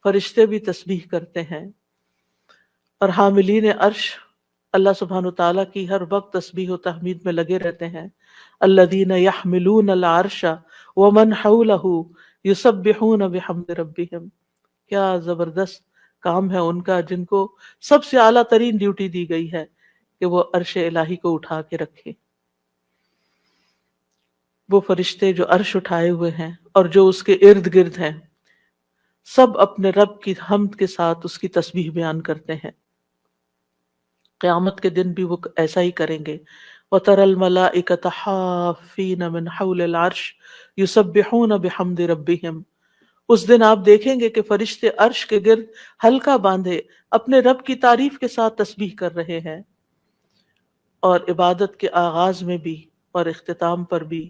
فرشتے بھی تسبیح کرتے ہیں. اور حاملین عرش اللہ سبحانہ تعالیٰ کی ہر وقت تسبیح و تحمید میں لگے رہتے ہیں. الذین یحملون العرش ومن حولہ یسبحون بحمد ربہم. کیا زبردست کام ہے ان کا، جن کو سب سے اعلیٰ ترین ڈیوٹی دی گئی ہے کہ وہ عرش الہی کو اٹھا کے رکھے. وہ فرشتے جو عرش اٹھائے ہوئے ہیں اور جو اس کے ارد گرد ہیں، سب اپنے رب کی حمد کے ساتھ اس کی تسبیح بیان کرتے ہیں. قیامت کے دن بھی وہ ایسا ہی کریں گے. وَتَرَى الْمَلَائِكَةَ حَافِّينَ مِنْ حَوْلِ الْعَرْشِ يُسَبِّحُونَ بِحَمْدِ رَبِّهِمْ. اس دن آپ دیکھیں گے کہ فرشتے عرش کے گرد حلقہ باندھے اپنے رب کی تعریف کے ساتھ تسبیح کر رہے ہیں. اور عبادت کے آغاز میں بھی اور اختتام پر بھی،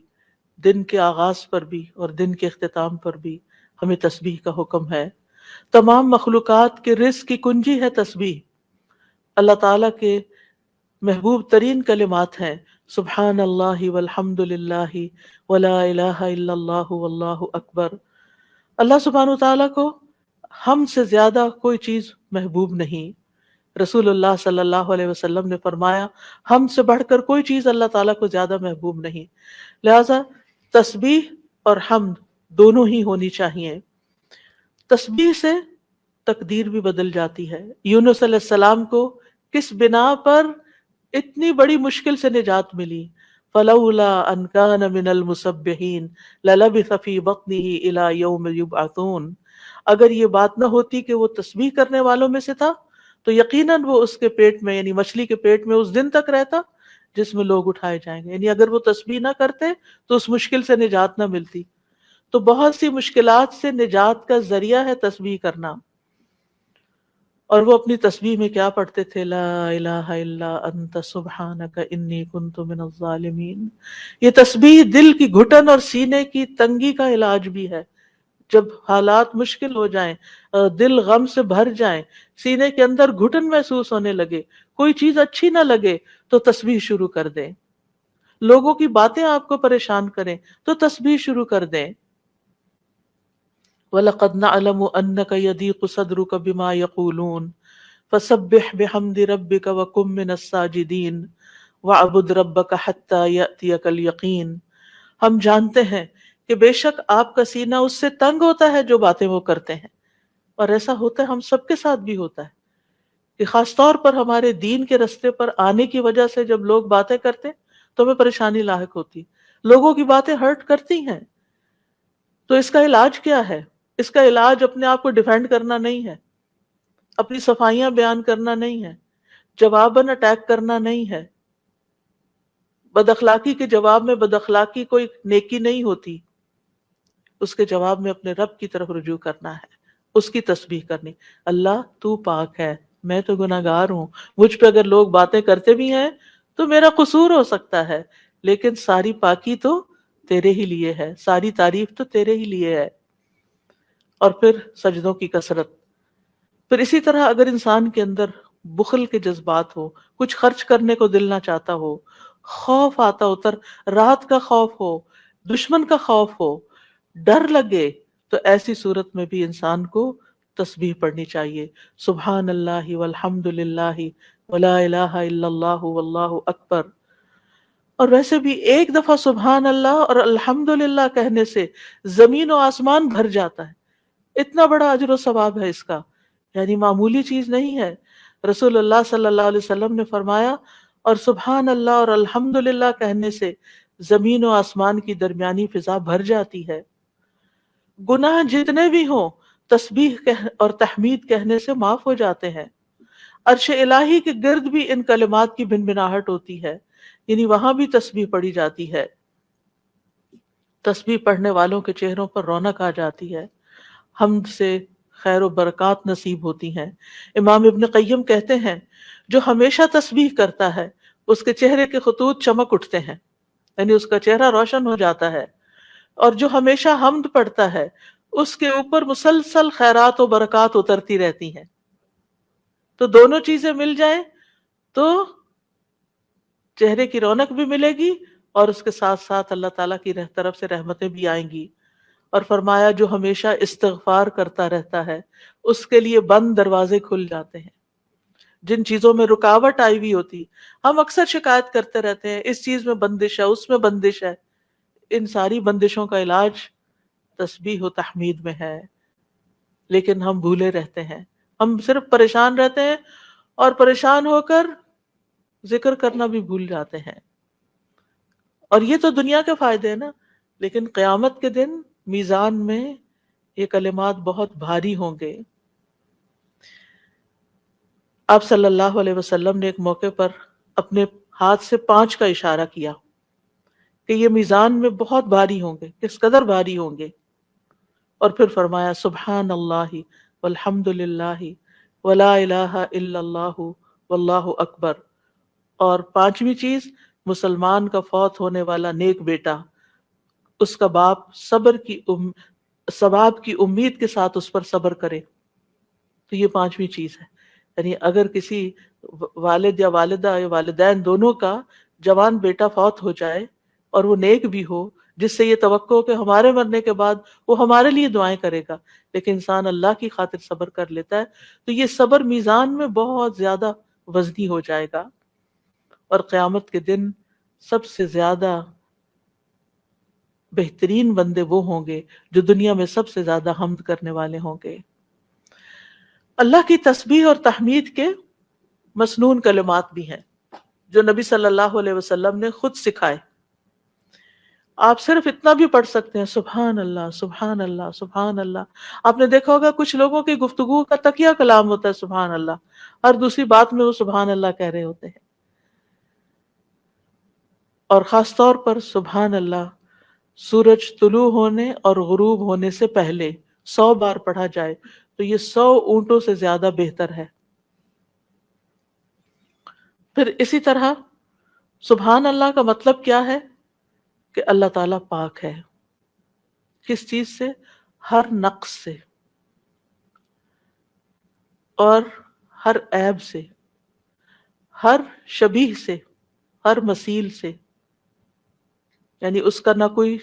دن کے آغاز پر بھی اور دن کے اختتام پر بھی ہمیں تسبیح کا حکم ہے. تمام مخلوقات کے رزق کی کنجی ہے تسبیح. اللہ تعالیٰ کے محبوب ترین کلمات ہیں سبحان اللہ والحمد للہ ولا الہ الا اللہ واللہ اکبر. اللہ سبحانہ تعالیٰ کو ہم سے زیادہ کوئی چیز محبوب نہیں. رسول اللہ صلی اللہ علیہ وسلم نے فرمایا ہم سے بڑھ کر کوئی چیز اللہ تعالیٰ کو زیادہ محبوب نہیں. لہذا تسبیح اور حمد دونوں ہی ہونی چاہیے. تسبیح سے تقدیر بھی بدل جاتی ہے. یونس علیہ السلام کو کس بنا پر اتنی بڑی مشکل سے نجات ملی؟ فَلَوْلَا أَنْ كَانَ مِنَ الْمُسَبِّحِينَ لَلَبِثَ فِي بَطْنِهِ إِلَى يَوْمِ يُبْعَثُونَ. اگر یہ بات نہ ہوتی کہ وہ تسبیح کرنے والوں میں سے تھا تو یقیناً وہ اس کے پیٹ میں یعنی مچھلی کے پیٹ میں اس دن تک رہتا جس میں لوگ اٹھائے جائیں گے. یعنی اگر وہ تسبیح نہ کرتے تو اس مشکل سے نجات نہ ملتی. تو بہت سی مشکلات سے نجات کا ذریعہ ہے تسبیح کرنا. اور وہ اپنی تسبیح میں کیا پڑھتے تھے؟ لا الہ الا انت سبحانک انی کنت من الظالمین. یہ تسبیح دل کی گھٹن اور سینے کی تنگی کا علاج بھی ہے. جب حالات مشکل ہو جائیں، دل غم سے بھر جائیں، سینے کے اندر گھٹن محسوس ہونے لگے، کوئی چیز اچھی نہ لگے تو تسبیح شروع کر دیں. لوگوں کی باتیں آپ کو پریشان کریں تو تسبیح شروع کر دیں. وَلَقَدْ نَعْلَمُ أَنَّكَ يَضِيقُ صَدْرُكَ بِمَا يَقُولُونَ فَسَبِّحْ بِحَمْدِ رَبِّكَ وَكُن مِّنَ السَّاجِدِينَ وَاعْبُدْ رَبَّكَ حَتَّى يَأْتِيَكَ الْيَقِينُ. ہم جانتے ہیں کہ بے شک آپ کا سینہ اس سے تنگ ہوتا ہے جو باتیں وہ کرتے ہیں. اور ایسا ہوتا ہے، ہم سب کے ساتھ بھی ہوتا ہے کہ خاص طور پر ہمارے دین کے رستے پر آنے کی وجہ سے جب لوگ باتیں کرتے تو ہمیں پریشانی لاحق ہوتی. لوگوں کی باتیں ہرٹ کرتی ہیں. تو اس کا علاج کیا ہے؟ اس کا علاج اپنے آپ کو ڈیفینڈ کرنا نہیں ہے، اپنی صفائیاں بیان کرنا نہیں ہے، جواباً اٹیک کرنا نہیں ہے. بد اخلاقی کے جواب میں بد اخلاقی کوئی نیکی نہیں ہوتی. اس کے جواب میں اپنے رب کی طرف رجوع کرنا ہے، اس کی تسبیح کرنی. اللہ تو پاک ہے، میں تو گناہگار ہوں. مجھ پہ اگر لوگ باتیں کرتے بھی ہیں تو میرا قصور ہو سکتا ہے، لیکن ساری پاکی تو تیرے ہی لیے ہے، ساری تعریف تو تیرے ہی لیے ہے. اور پھر سجدوں کی کثرت. پھر اسی طرح اگر انسان کے اندر بخل کے جذبات ہو، کچھ خرچ کرنے کو دل نہ چاہتا ہو، خوف آتا ہو، رات کا خوف ہو، دشمن کا خوف ہو، ڈر لگے، تو ایسی صورت میں بھی انسان کو تسبیح پڑھنی چاہیے. سبحان اللہ والحمد للہ ولا الہ الا اللہ واللہ اکبر. اور ویسے بھی ایک دفعہ سبحان اللہ اور الحمد للہ کہنے سے زمین و آسمان بھر جاتا ہے. اتنا بڑا اجر و ثواب ہے اس کا، یعنی معمولی چیز نہیں ہے. رسول اللہ صلی اللہ علیہ وسلم نے فرمایا اور سبحان اللہ اور الحمد للہ کہنے سے زمین و آسمان کی درمیانی فضا بھر جاتی ہے. گناہ جتنے بھی ہوں تسبیح اور تحمید کہنے سے معاف ہو جاتے ہیں. عرش الہی کے گرد بھی ان کلمات کی بنبناہٹ ہوتی ہے، یعنی وہاں بھی تسبیح پڑھی جاتی ہے. تسبیح پڑھنے والوں کے چہروں پر رونق آ جاتی ہے، حمد سے خیر و برکات نصیب ہوتی ہیں. امام ابن قیم کہتے ہیں جو ہمیشہ تسبیح کرتا ہے اس کے چہرے کے خطوط چمک اٹھتے ہیں، یعنی اس کا چہرہ روشن ہو جاتا ہے. اور جو ہمیشہ حمد پڑھتا ہے اس کے اوپر مسلسل خیرات و برکات اترتی رہتی ہیں. تو دونوں چیزیں مل جائیں تو چہرے کی رونق بھی ملے گی اور اس کے ساتھ ساتھ اللہ تعالیٰ کی طرف سے رحمتیں بھی آئیں گی. اور فرمایا جو ہمیشہ استغفار کرتا رہتا ہے اس کے لیے بند دروازے کھل جاتے ہیں. جن چیزوں میں رکاوٹ آئی ہوئی ہوتی، ہم اکثر شکایت کرتے رہتے ہیں اس چیز میں بندش ہے، اس میں بندش ہے. ان ساری بندشوں کا علاج تسبیح و تحمید میں ہے، لیکن ہم بھولے رہتے ہیں. ہم صرف پریشان رہتے ہیں اور پریشان ہو کر ذکر کرنا بھی بھول جاتے ہیں. اور یہ تو دنیا کے فائدے ہیں نا، لیکن قیامت کے دن میزان میں یہ کلمات بہت بھاری ہوں گے۔ آپ صلی اللہ علیہ وسلم نے ایک موقع پر اپنے ہاتھ سے 5 کا اشارہ کیا کہ یہ میزان میں بہت بھاری ہوں گے، کس قدر بھاری ہوں گے، اور پھر فرمایا سبحان اللہ والحمد للہ ولا الہ الا اللہ واللہ اکبر۔ اور 5ویں چیز، مسلمان کا فوت ہونے والا نیک بیٹا، اس کا باپ ثواب کی امید کے ساتھ اس پر صبر کرے، تو یہ 5ویں چیز ہے۔ یعنی اگر کسی والد یا والدہ یا والدین دونوں کا جوان بیٹا فوت ہو جائے اور وہ نیک بھی ہو، جس سے یہ توقع ہو کہ ہمارے مرنے کے بعد وہ ہمارے لیے دعائیں کرے گا، لیکن انسان اللہ کی خاطر صبر کر لیتا ہے، تو یہ صبر میزان میں بہت زیادہ وزنی ہو جائے گا، اور قیامت کے دن سب سے زیادہ بہترین بندے وہ ہوں گے جو دنیا میں سب سے زیادہ حمد کرنے والے ہوں گے۔ اللہ کی تسبیح اور تحمید کے مسنون کلمات بھی ہیں جو نبی صلی اللہ علیہ وسلم نے خود سکھائے۔ آپ صرف اتنا بھی پڑھ سکتے ہیں، سبحان اللہ سبحان اللہ سبحان اللہ۔ آپ نے دیکھا ہوگا کچھ لوگوں کی گفتگو کا تکیہ کلام ہوتا ہے سبحان اللہ، ہر دوسری بات میں وہ سبحان اللہ کہہ رہے ہوتے ہیں۔ اور خاص طور پر سبحان اللہ سورج طلوع ہونے اور غروب ہونے سے پہلے 100 بار پڑھا جائے تو یہ 100 اونٹوں سے زیادہ بہتر ہے۔ پھر اسی طرح سبحان اللہ کا مطلب کیا ہے کہ اللہ تعالیٰ پاک ہے، کس چیز سے؟ ہر نقص سے اور ہر عیب سے، ہر شبیہ سے، ہر مثیل سے، یعنی اس کا نہ کوئی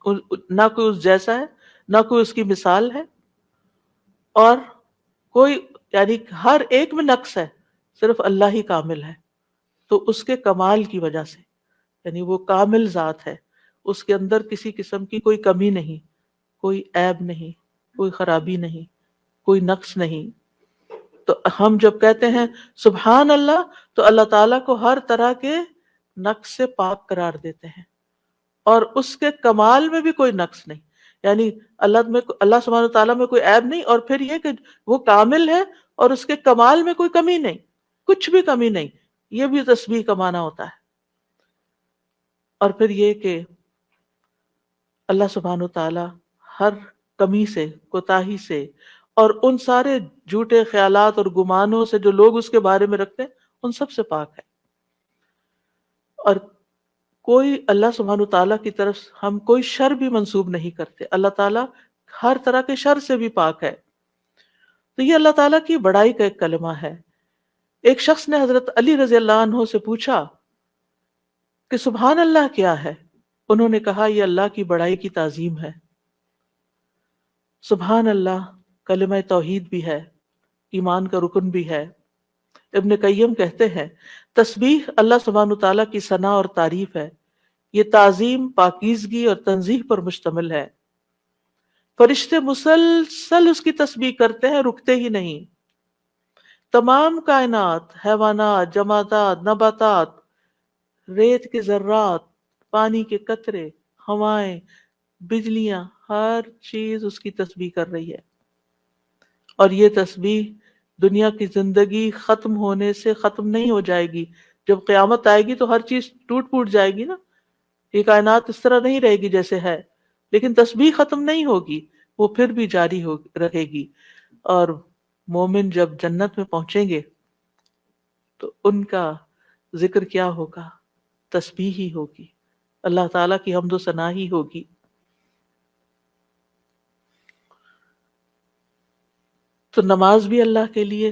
اس جیسا ہے، نہ کوئی اس کی مثال ہے، اور کوئی یعنی ہر ایک میں نقص ہے، صرف اللہ ہی کامل ہے۔ تو اس کے کمال کی وجہ سے، یعنی وہ کامل ذات ہے، اس کے اندر کسی قسم کی کوئی کمی نہیں، کوئی عیب نہیں، کوئی خرابی نہیں، کوئی نقص نہیں۔ تو ہم جب کہتے ہیں سبحان اللہ تو اللہ تعالیٰ کو ہر طرح کے نقص سے پاک قرار دیتے ہیں، اور اس کے کمال میں بھی کوئی نقص نہیں، یعنی اللہ سبحانہ تعالیٰ میں کوئی عیب نہیں، اور پھر یہ کہ وہ کامل ہے اور اس کے کمال میں کوئی کمی نہیں، کچھ بھی کمی نہیں۔ یہ بھی تسبیح کا معنی ہوتا ہے۔ اور پھر یہ کہ اللہ سبحانہ تعالیٰ ہر کمی سے، کوتاہی سے، اور ان سارے جھوٹے خیالات اور گمانوں سے جو لوگ اس کے بارے میں رکھتے ہیں، ان سب سے پاک ہے۔ اور کوئی اللہ سبحانہ تعالیٰ کی طرف ہم کوئی شر بھی منسوب نہیں کرتے، اللہ تعالیٰ ہر طرح کے شر سے بھی پاک ہے۔ تو یہ اللہ تعالیٰ کی بڑائی کا ایک کلمہ ہے۔ ایک شخص نے حضرت علی رضی اللہ عنہ سے پوچھا کہ سبحان اللہ کیا ہے؟ انہوں نے کہا یہ اللہ کی بڑائی کی تعظیم ہے۔ سبحان اللہ کلمہ توحید بھی ہے، ایمان کا رکن بھی ہے۔ ابن قیم کہتے ہیں تسبیح اللہ سبحانہ تعالیٰ کی ثنا اور تعریف ہے، یہ تعظیم، پاکیزگی اور تنزیہ پر مشتمل ہے۔ فرشتے مسلسل اس کی تسبیح کرتے ہیں، رکتے ہی نہیں۔ تمام کائنات، حیوانات، جمادات، نباتات، ریت کے ذرات، پانی کے قطرے، ہوائیں، بجلیاں، ہر چیز اس کی تسبیح کر رہی ہے۔ اور یہ تسبیح دنیا کی زندگی ختم ہونے سے ختم نہیں ہو جائے گی۔ جب قیامت آئے گی تو ہر چیز ٹوٹ پھوٹ جائے گی نا، یہ کائنات اس طرح نہیں رہے گی جیسے ہے، لیکن تسبیح ختم نہیں ہوگی، وہ پھر بھی جاری رہے گی۔ اور مومن جب جنت میں پہنچیں گے تو ان کا ذکر کیا ہوگا؟ تسبیح ہی ہوگی، اللہ تعالیٰ کی حمد و ثنا ہی ہوگی۔ تو نماز بھی اللہ کے لیے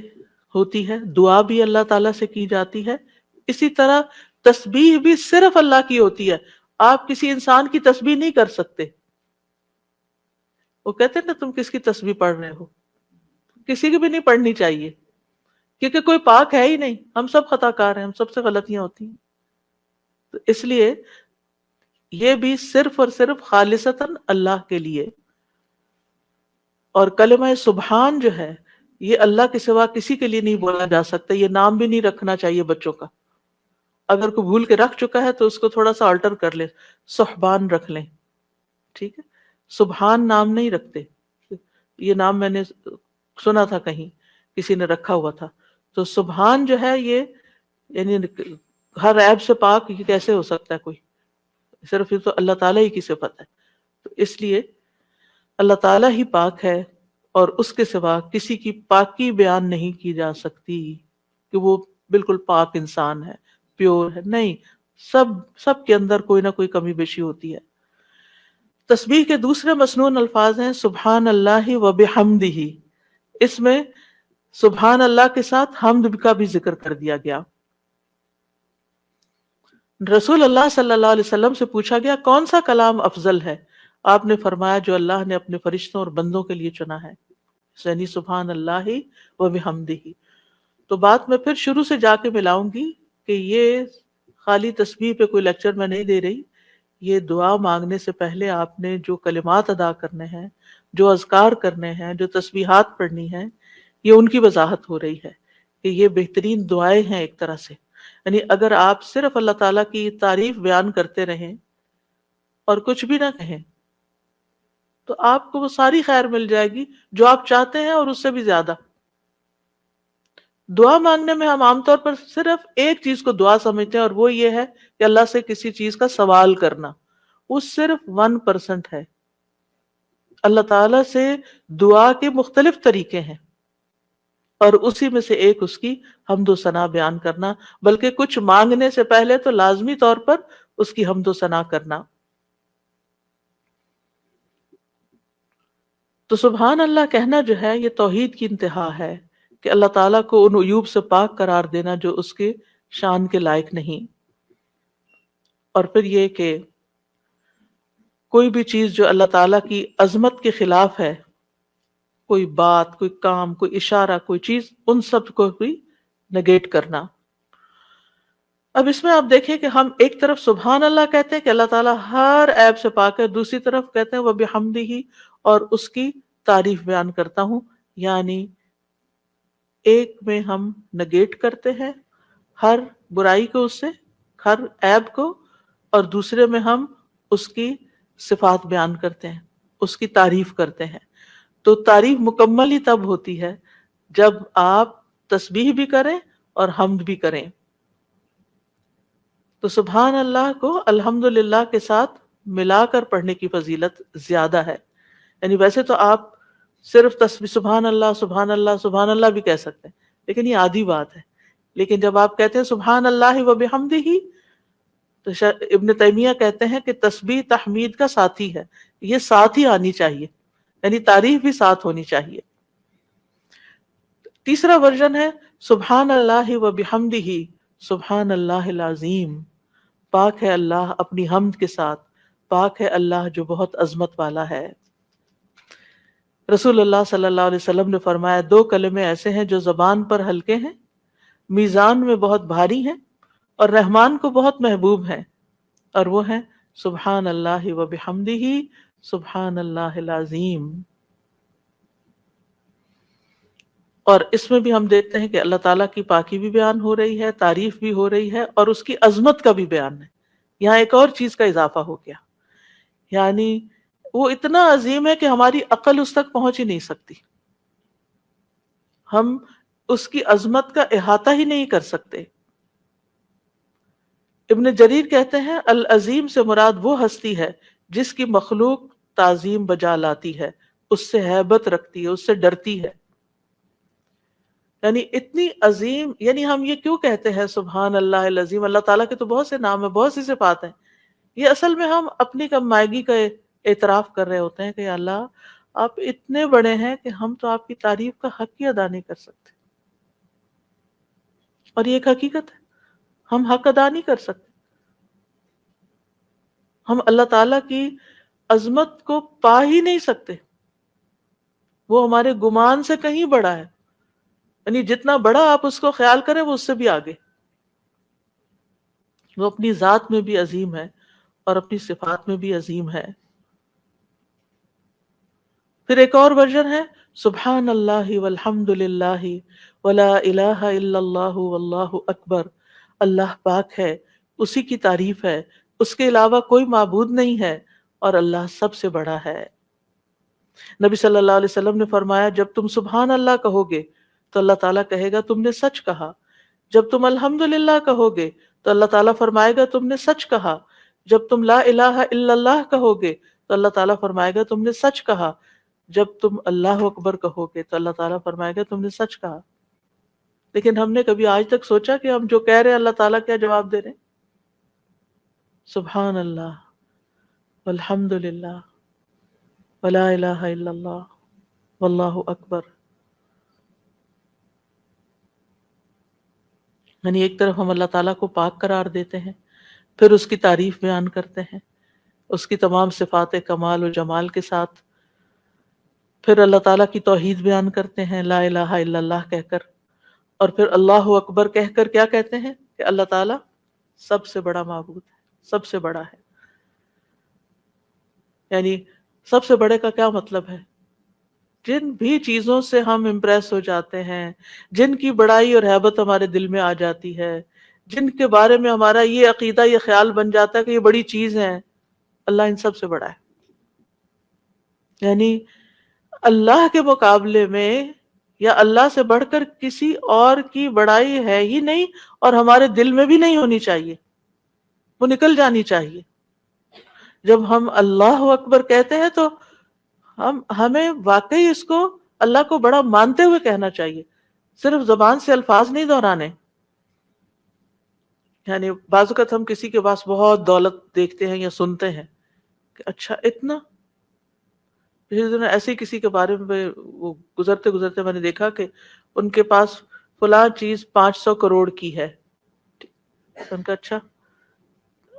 ہوتی ہے، دعا بھی اللہ تعالیٰ سے کی جاتی ہے، اسی طرح تسبیح بھی صرف اللہ کی ہوتی ہے۔ آپ کسی انسان کی تسبیح نہیں کر سکتے۔ وہ کہتے ہیں نا تم کس کی تسبیح پڑھ رہے ہو، کسی کی بھی نہیں پڑھنی چاہیے، کیونکہ کوئی پاک ہے ہی نہیں، ہم سب خطا کار ہیں، ہم سب سے غلطیاں ہوتی ہیں۔ تو اس لیے یہ بھی صرف اور صرف خالصتاً اللہ کے لیے۔ اور کلمہ سبحان جو ہے یہ اللہ کے سوا کسی کے لیے نہیں بولا جا سکتا، یہ نام بھی نہیں رکھنا چاہیے بچوں کا۔ اگر کوئی بھول کے رکھ چکا ہے تو اس کو تھوڑا سا آلٹر کر لیں، سبحان رکھ لیں، ٹھیک ہے؟ سبحان نام نہیں رکھتے، یہ نام میں نے سنا تھا کہیں، کسی نے رکھا ہوا تھا. تو سبحان جو ہے یہ یعنی ہر عیب سے پاک یہ کیسے ہو سکتا ہے کوئی؟ صرف یہ تو اللہ تعالیٰ ہی کی صفت ہے. تو اس لیے اللہ تعالیٰ ہی پاک ہے اور اس کے سوا کسی کی پاکی بیان نہیں کی جا سکتی کہ وہ بالکل پاک انسان ہے، پیور ہے. نہیں، سب کے اندر کوئی نہ کوئی کمی بیشی ہوتی ہے. تسبیح کے دوسرے مسنون الفاظ ہیں سبحان اللہ و بحمدہ. اس میں سبحان اللہ کے ساتھ حمد کا بھی ذکر کر دیا گیا. رسول اللہ صلی اللہ علیہ وسلم سے پوچھا گیا کون سا کلام افضل ہے؟ آپ نے فرمایا جو اللہ نے اپنے فرشتوں اور بندوں کے لیے چنا ہے، یعنی سبحان اللہ و بحمدہ. تو بات میں پھر شروع سے جا کے ملاؤں گی کہ یہ خالی تسبیح پہ کوئی لیکچر میں نہیں دے رہی. یہ دعا مانگنے سے پہلے آپ نے جو کلمات ادا کرنے ہیں، جو اذکار کرنے ہیں، جو تسبیحات پڑھنی ہیں، یہ ان کی وضاحت ہو رہی ہے کہ یہ بہترین دعائیں ہیں ایک طرح سے. یعنی اگر آپ صرف اللہ تعالیٰ کی تعریف بیان کرتے رہیں اور کچھ بھی نہ کہیں تو آپ کو وہ ساری خیر مل جائے گی جو آپ چاہتے ہیں اور اس سے بھی زیادہ. دعا مانگنے میں ہم عام طور پر صرف ایک چیز کو دعا سمجھتے ہیں اور وہ یہ ہے کہ اللہ سے کسی چیز کا سوال کرنا. وہ صرف 1% ہے. اللہ تعالیٰ سے دعا کے مختلف طریقے ہیں اور اسی میں سے ایک اس کی حمد و ثنا بیان کرنا، بلکہ کچھ مانگنے سے پہلے تو لازمی طور پر اس کی حمد و ثنا کرنا. تو سبحان اللہ کہنا جو ہے یہ توحید کی انتہا ہے کہ اللہ تعالیٰ کو ان عیوب سے پاک قرار دینا جو اس کے شان کے لائق نہیں. اور پھر یہ کہ کوئی بھی چیز جو اللہ تعالیٰ کی عظمت کے خلاف ہے، کوئی بات، کوئی کام، کوئی اشارہ، کوئی چیز، ان سب کو بھی نگیٹ کرنا. اب اس میں آپ دیکھیں کہ ہم ایک طرف سبحان اللہ کہتے ہیں کہ اللہ تعالیٰ ہر عیب سے پاک ہے، دوسری طرف کہتے ہیں وہ بحمدہ اور اس کی تعریف بیان کرتا ہوں. یعنی ایک میں ہم نگیٹ کرتے ہیں ہر برائی کو، اس سے ہر عیب کو، اور دوسرے میں ہم اس کی صفات بیان کرتے ہیں، اس کی تعریف کرتے ہیں. تو تعریف مکمل ہی تب ہوتی ہے جب آپ تسبیح بھی کریں اور حمد بھی کریں. تو سبحان اللہ کو الحمدللہ کے ساتھ ملا کر پڑھنے کی فضیلت زیادہ ہے. یعنی ویسے تو آپ صرف تسبیح سبحان اللہ سبحان اللہ سبحان اللہ بھی کہہ سکتے ہیں، لیکن یہ عادی بات ہے. لیکن جب آپ کہتے ہیں سبحان اللہ و بحمدہ، تو ابن تیمیہ کہتے ہیں کہ تسبیح تحمید کا ساتھی ہے، یہ ساتھ ہی آنی چاہیے، یعنی تعریف بھی ساتھ ہونی چاہیے. تیسرا ورژن ہے سبحان اللہ و بحمدہ سبحان اللہ العظیم. پاک ہے اللہ اپنی حمد کے ساتھ، پاک ہے اللہ جو بہت عظمت والا ہے. رسول اللہ صلی اللہ علیہ وسلم نے فرمایا 2 کلمے ایسے ہیں جو زبان پر ہلکے ہیں، میزان میں بہت بھاری ہیں اور رحمان کو بہت محبوب ہیں، اور وہ ہیں سبحان اللہ و بحمدہ سبحان اللہ العظیم. اور اس میں بھی ہم دیکھتے ہیں کہ اللہ تعالیٰ کی پاکی بھی بیان ہو رہی ہے، تعریف بھی ہو رہی ہے، اور اس کی عظمت کا بھی بیان ہے. یہاں ایک اور چیز کا اضافہ ہو گیا، یعنی وہ اتنا عظیم ہے کہ ہماری عقل اس تک پہنچ ہی نہیں سکتی، ہم اس کی عظمت کا احاطہ ہی نہیں کر سکتے. ابن جریر کہتے ہیں العظیم سے مراد وہ ہستی ہے جس کی مخلوق تعظیم بجا لاتی ہے، اس سے ہیبت رکھتی ہے، اس سے ڈرتی ہے. یعنی اتنی عظیم، یعنی ہم یہ کیوں کہتے ہیں سبحان اللہ العظیم؟ اللہ تعالیٰ کے تو بہت سے نام ہیں، بہت سی صفات ہیں. یہ اصل میں ہم اپنی کم مائگی کا اعتراف کر رہے ہوتے ہیں کہ اللہ آپ اتنے بڑے ہیں کہ ہم تو آپ کی تعریف کا حق ہی ادا نہیں کر سکتے. اور یہ ایک حقیقت ہے، ہم حق ادا نہیں کر سکتے. ہم اللہ تعالیٰ کی عظمت کو پا ہی نہیں سکتے، وہ ہمارے گمان سے کہیں بڑا ہے. یعنی جتنا بڑا آپ اس کو خیال کریں وہ اس سے بھی آگے. وہ اپنی ذات میں بھی عظیم ہے اور اپنی صفات میں بھی عظیم ہے. پھر ایک اور ورژن ہے سبحان اللہ والحمد للہ ولا الہ الا اللہ واللہ اکبر. اللہ پاک ہے، اسی کی تعریف ہے، اس کے علاوہ کوئی معبود نہیں ہے، اور اللہ سب سے بڑا ہے. نبی صلی اللہ علیہ وسلم نے فرمایا جب تم سبحان اللہ کہو گے تو اللہ تعالیٰ کہے گا تم نے سچ کہا، جب تم الحمدللہ کہو گے تو اللہ تعالیٰ فرمائے گا تم نے سچ کہا، جب تم لا الہ الا اللہ کہو گے تو اللہ تعالیٰ فرمائے گا تم نے سچ کہا، جب تم اللہ اکبر کہو گے تو اللہ تعالیٰ فرمائے گا تم نے سچ کہا۔ لیکن ہم نے کبھی آج تک سوچا کہ ہم جو کہہ رہے ہیں اللہ تعالیٰ کیا جواب دے رہے ہیں؟ سبحان اللہ والحمد للہ ولا الہ الا اللہ واللہ اکبر۔ یعنی ایک طرف ہم اللہ تعالیٰ کو پاک قرار دیتے ہیں، پھر اس کی تعریف بیان کرتے ہیں اس کی تمام صفات کمال و جمال کے ساتھ، پھر اللہ تعالیٰ کی توحید بیان کرتے ہیں لا الہ الا اللہ کہہ کر، اور پھر اللہ اکبر کہہ کر کیا کہتے ہیں کہ اللہ تعالیٰ سب سے بڑا معبود ہے، سب سے بڑا ہے۔ یعنی سب سے بڑے کا کیا مطلب ہے؟ جن بھی چیزوں سے ہم امپریس ہو جاتے ہیں، جن کی بڑائی اور ہیبت ہمارے دل میں آ جاتی ہے، جن کے بارے میں ہمارا یہ عقیدہ یہ خیال بن جاتا ہے کہ یہ بڑی چیز ہے، اللہ ان سب سے بڑا ہے۔ یعنی اللہ کے مقابلے میں یا اللہ سے بڑھ کر کسی اور کی بڑائی ہے ہی نہیں، اور ہمارے دل میں بھی نہیں ہونی چاہیے، وہ نکل جانی چاہیے۔ جب ہم اللہ اکبر کہتے ہیں تو ہمیں واقعی اس کو اللہ کو بڑا مانتے ہوئے کہنا چاہیے، صرف زبان سے الفاظ نہیں دہرانے۔ یعنی بعض اوقات ہم کسی کے پاس بہت دولت دیکھتے ہیں یا سنتے ہیں کہ اچھا اتنا، پچھلے دنوں ایسے ہی کسی کے بارے میں وہ گزرتے گزرتے میں نے دیکھا کہ ان کے پاس فلاں چیز 500 کروڑ کی ہے۔ ان کا اچھا،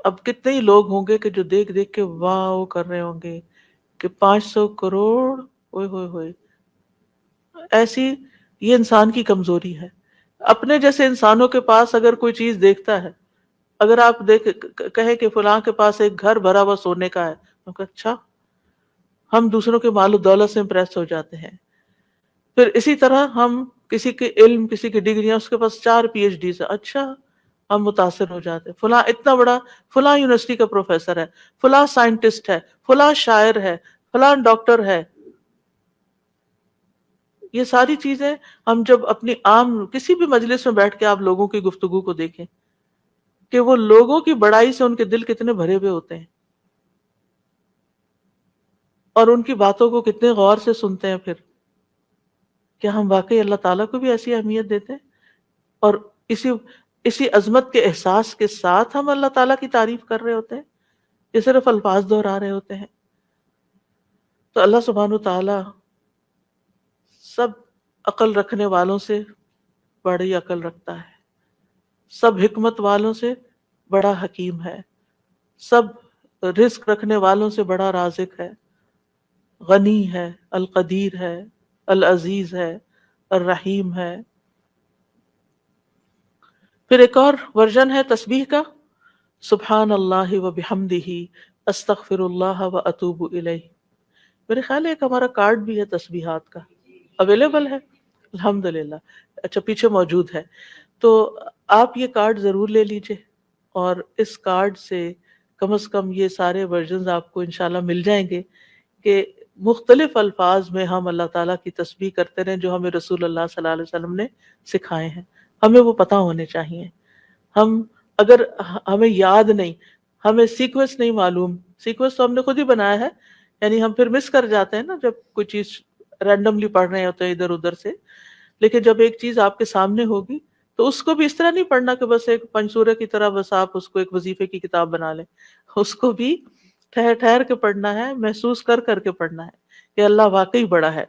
اب کتنے ہی لوگ ہوں گے کہ جو دیکھ دیکھ کے واو کر رہے ہوں گے کہ 500 کروڑ، ہوئے ہوئے ہوئے۔ ایسی یہ انسان کی کمزوری ہے۔ اپنے جیسے انسانوں کے پاس اگر کوئی چیز دیکھتا ہے، اگر آپ کہیں کہ فلاں کے پاس ایک گھر بھرا ہوا سونے کا ہے، تو کہ اچھا، ہم دوسروں کے مال و دولت سے امپریس ہو جاتے ہیں۔ پھر اسی طرح ہم کسی کے علم، کسی کی ڈگریاں، اس کے پاس 4 PhD ہے، اچھا، ہم متاثر ہو جاتے ہیں، فلاں اتنا بڑا، فلاں یونیورسٹی کا پروفیسر ہے، فلاں سائنٹسٹ ہے، فلاں شاعر ہے، فلاں ڈاکٹر ہے۔ یہ ساری چیزیں ہم جب اپنی عام کسی بھی مجلس میں بیٹھ کے آپ لوگوں کی گفتگو کو دیکھیں کہ وہ لوگوں کی بڑائی سے ان کے دل کتنے بھرے ہوئے ہوتے ہیں، اور ان کی باتوں کو کتنے غور سے سنتے ہیں، پھر کیا ہم واقعی اللہ تعالیٰ کو بھی ایسی اہمیت دیتے ہیں؟ اور اسی عظمت کے احساس کے ساتھ ہم اللہ تعالیٰ کی تعریف کر رہے ہوتے ہیں، یہ صرف الفاظ دہرا رہے ہوتے ہیں؟ تو اللہ سبحانہ و تعالیٰ سب عقل رکھنے والوں سے بڑی عقل رکھتا ہے، سب حکمت والوں سے بڑا حکیم ہے، سب رزق رکھنے والوں سے بڑا رازق ہے، غنی ہے، القدیر ہے، العزیز ہے، الرحیم ہے۔ پھر ایک اور ورژن ہے تسبیح کا، سبحان اللہ و بحمدہ استغفر اللہ و اتوب الیہ۔ میرے خیال ہے ایک ہمارا کارڈ بھی ہے تسبیحات کا، اویلیبل ہے الحمدللہ، اچھا پیچھے موجود ہے، تو آپ یہ کارڈ ضرور لے لیجئے، اور اس کارڈ سے کم از کم یہ سارے ورژنز آپ کو انشاءاللہ مل جائیں گے کہ مختلف الفاظ میں ہم اللہ تعالیٰ کی تسبیح کرتے رہیں جو ہمیں رسول اللہ صلی اللہ علیہ وسلم نے سکھائے ہیں۔ ہمیں وہ پتہ ہونے چاہیے۔ اگر ہمیں یاد نہیں، ہمیں سیکوینس نہیں معلوم، سیکوینس تو ہم نے خود ہی بنایا ہے، یعنی ہم پھر مس کر جاتے ہیں نا جب کوئی چیز رینڈملی پڑھ رہے ہوتے ہیں ادھر ادھر سے، لیکن جب ایک چیز آپ کے سامنے ہوگی تو اس کو بھی اس طرح نہیں پڑھنا کہ بس ایک پنسورے کی طرح بس آپ اس کو ایک وظیفے کی کتاب بنا لیں، اس کو بھی ٹھہر ٹھہر کے پڑھنا ہے، محسوس کر کر کے پڑھنا ہے کہ اللہ واقعی بڑا ہے۔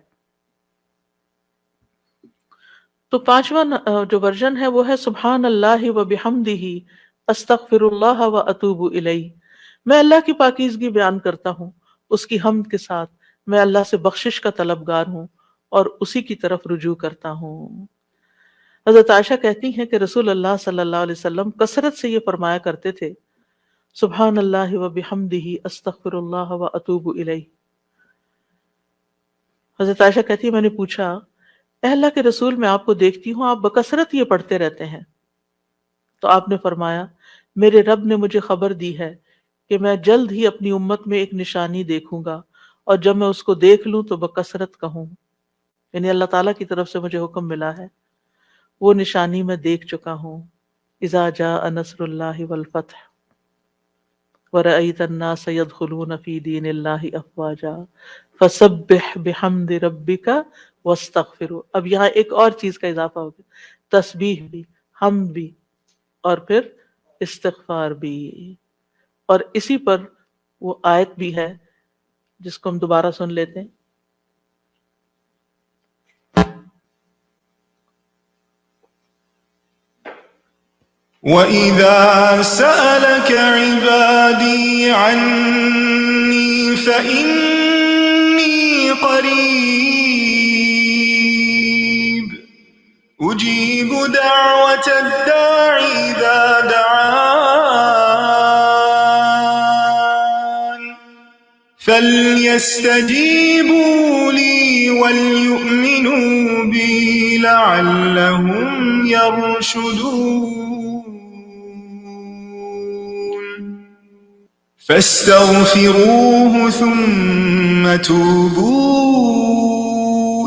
تو 5واں جو ورژن ہے وہ ہے سبحان اللہ و بحمدہ استغفر اللہ و اتوب الیہ۔ میں اللہ کی پاکیزگی بیان کرتا ہوں، اس کی حمد کے ساتھ میں اللہ سے بخشش کا طلبگار ہوں اور اسی کی طرف رجوع کرتا ہوں۔ حضرت عائشہ کہتی ہیں کہ رسول اللہ صلی اللہ علیہ وسلم کثرت سے یہ فرمایا کرتے تھے، سبحان اللہ و بحمدہ استغفر اللہ و اتوب الیہ۔ حضرت عائشہ کہتی ہے میں نے پوچھا، اے اللہ کے رسول، میں آپ کو دیکھتی ہوں آپ بکثرت یہ پڑھتے رہتے ہیں، تو آپ نے فرمایا میرے رب نے مجھے خبر دی ہے کہ میں جلد ہی اپنی امت میں ایک نشانی دیکھوں گا، اور جب میں اس کو دیکھ لوں تو بکثرت کہوں، یعنی اللہ تعالیٰ کی طرف سے مجھے حکم ملا ہے، وہ نشانی میں دیکھ چکا ہوں۔ اذا جاء نصر اللہ والفتح وَرَأَيْتَ النَّاسَ يَدْخُلُونَ فِي دِينِ اللَّهِ أَفْوَاجًا فَسَبِّحْ بِحَمْدِ رَبِّكَ وَاسْتَغْفِرْهُ۔ اب یہاں ایک اور چیز کا اضافہ ہو گیا، تسبیح بھی، حمد بھی، اور پھر استغفار بھی۔ اور اسی پر وہ آیت بھی ہے جس کو ہم دوبارہ سن لیتے ہیں۔ وَإِذَا سَأَلَكَ عِبَادِي عَنِّي فَإِنِّي قَرِيبٌ أُجِيبُ دَعْوَةَ الدَّاعِ إِذَا دَعَانِ فَلْيَسْتَجِيبُوا لِي وَلْيُؤْمِنُوا بِي لَعَلَّهُمْ يَرْشُدُونَ فاستغفروه ثم توبوا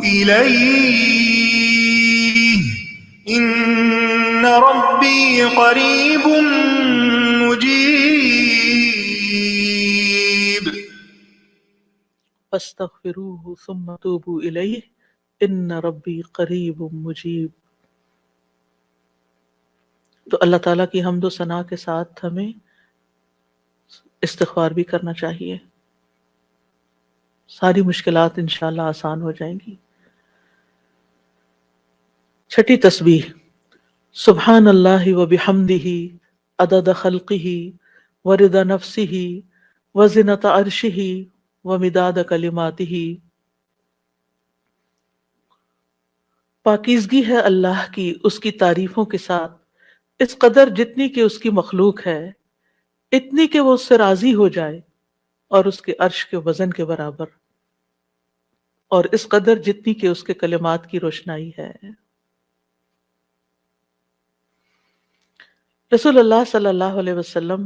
إليه إن ربي قريب مجيب۔ فاستغفروه ثم توبوا الیہ ان ربی قریب مجیب۔ تو اللہ تعالیٰ کی حمد و ثنا کے ساتھ ہمیں استغفار بھی کرنا چاہیے، ساری مشکلات انشاءاللہ آسان ہو جائیں گی۔ چھٹی تسبیح، سبحان اللہ و بحمدہ عدد خلقہ ورضا نفسہ وزنۃ عرشہ ومداد کلماتہ۔ پاکیزگی ہے اللہ کی اس کی تعریفوں کے ساتھ، اس قدر جتنی کہ اس کی مخلوق ہے، اتنی کہ وہ اس سے راضی ہو جائے، اور اس کے عرش کے وزن کے برابر، اور اس قدر جتنی کہ اس کے کلمات کی روشنائی ہے۔ رسول اللہ صلی اللہ علیہ وسلم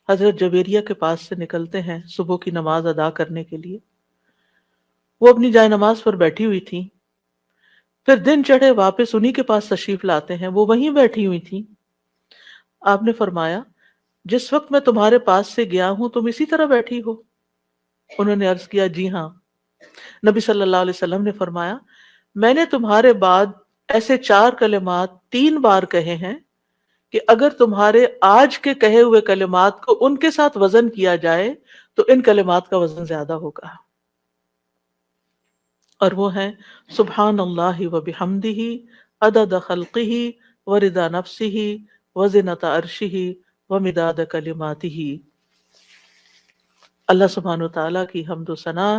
حضرت جویریہ کے پاس سے نکلتے ہیں صبح کی نماز ادا کرنے کے لیے۔ وہ اپنی جائے نماز پر بیٹھی ہوئی تھیں، پھر دن چڑھے واپس انہی کے پاس تشریف لاتے ہیں، وہ وہیں بیٹھی ہوئی تھیں۔ آپ نے فرمایا، جس وقت میں تمہارے پاس سے گیا ہوں تم اسی طرح بیٹھی ہو؟ انہوں نے عرض کیا، جی ہاں۔ نبی صلی اللہ علیہ وسلم نے فرمایا، میں نے تمہارے بعد ایسے 4 کلمات 3 بار کہے ہیں کہ اگر تمہارے آج کے کہے ہوئے کلمات کو ان کے ساتھ وزن کیا جائے تو ان کلمات کا وزن زیادہ ہوگا، اور وہ ہیں سبحان اللہ و بحمدہ عدد خلقہ ورضا نفسہ وزنۃ عرشہ ومداد کلماتہ۔ اللہ سبحانہ وتعالیٰ کی حمد و ثنا،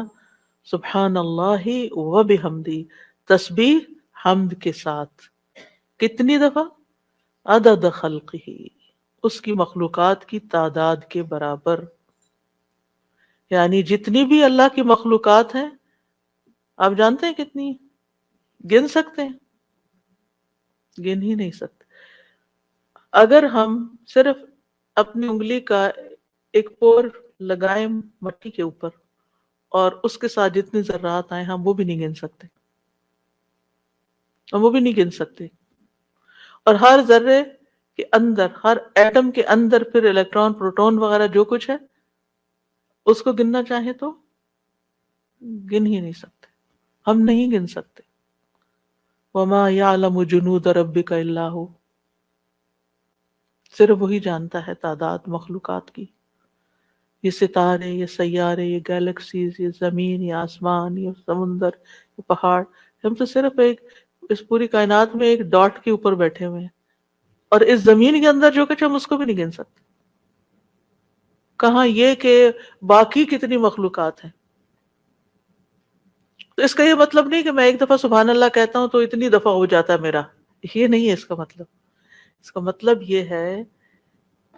سبحان اللہ و بحمدہ، تسبیح حمد کے ساتھ، کتنی دفعہ؟ عدد خلقہ، اس کی مخلوقات کی تعداد کے برابر، یعنی جتنی بھی اللہ کی مخلوقات ہیں، آپ جانتے ہیں کتنی؟ گن سکتے ہیں؟ گن ہی نہیں سکتے۔ اگر ہم صرف اپنی انگلی کا ایک پور لگائیں مٹی کے اوپر اور اس کے ساتھ جتنے ذرات آئیں ہم وہ بھی نہیں گن سکتے، اور ہر ذرے کے اندر، ہر ایٹم کے اندر پھر الیکٹران، پروٹون وغیرہ جو کچھ ہے اس کو گننا چاہیں تو گن ہی نہیں سکتے، ہم نہیں گن سکتے۔ وَمَا يَعْلَمُ جُنُودَ رَبِّكَ إِلَّا هُوَ، صرف وہی جانتا ہے تعداد مخلوقات کی، یہ ستارے، یہ سیارے، یہ گیلیکسیز، یہ زمین، یہ آسمان، یہ سمندر، یہ پہاڑ، ہم تو صرف اس پوری کائنات میں ایک ڈاٹ کے اوپر بیٹھے ہوئے ہیں، اور اس زمین کے اندر جو کچھ ہم اس کو بھی نہیں گن سکتے، کہاں یہ کہ باقی کتنی مخلوقات ہیں۔ تو اس کا یہ مطلب نہیں کہ میں ایک دفعہ سبحان اللہ کہتا ہوں تو اتنی دفعہ ہو جاتا ہے میرا، یہ نہیں ہے اس کا مطلب۔ اس کا مطلب یہ ہے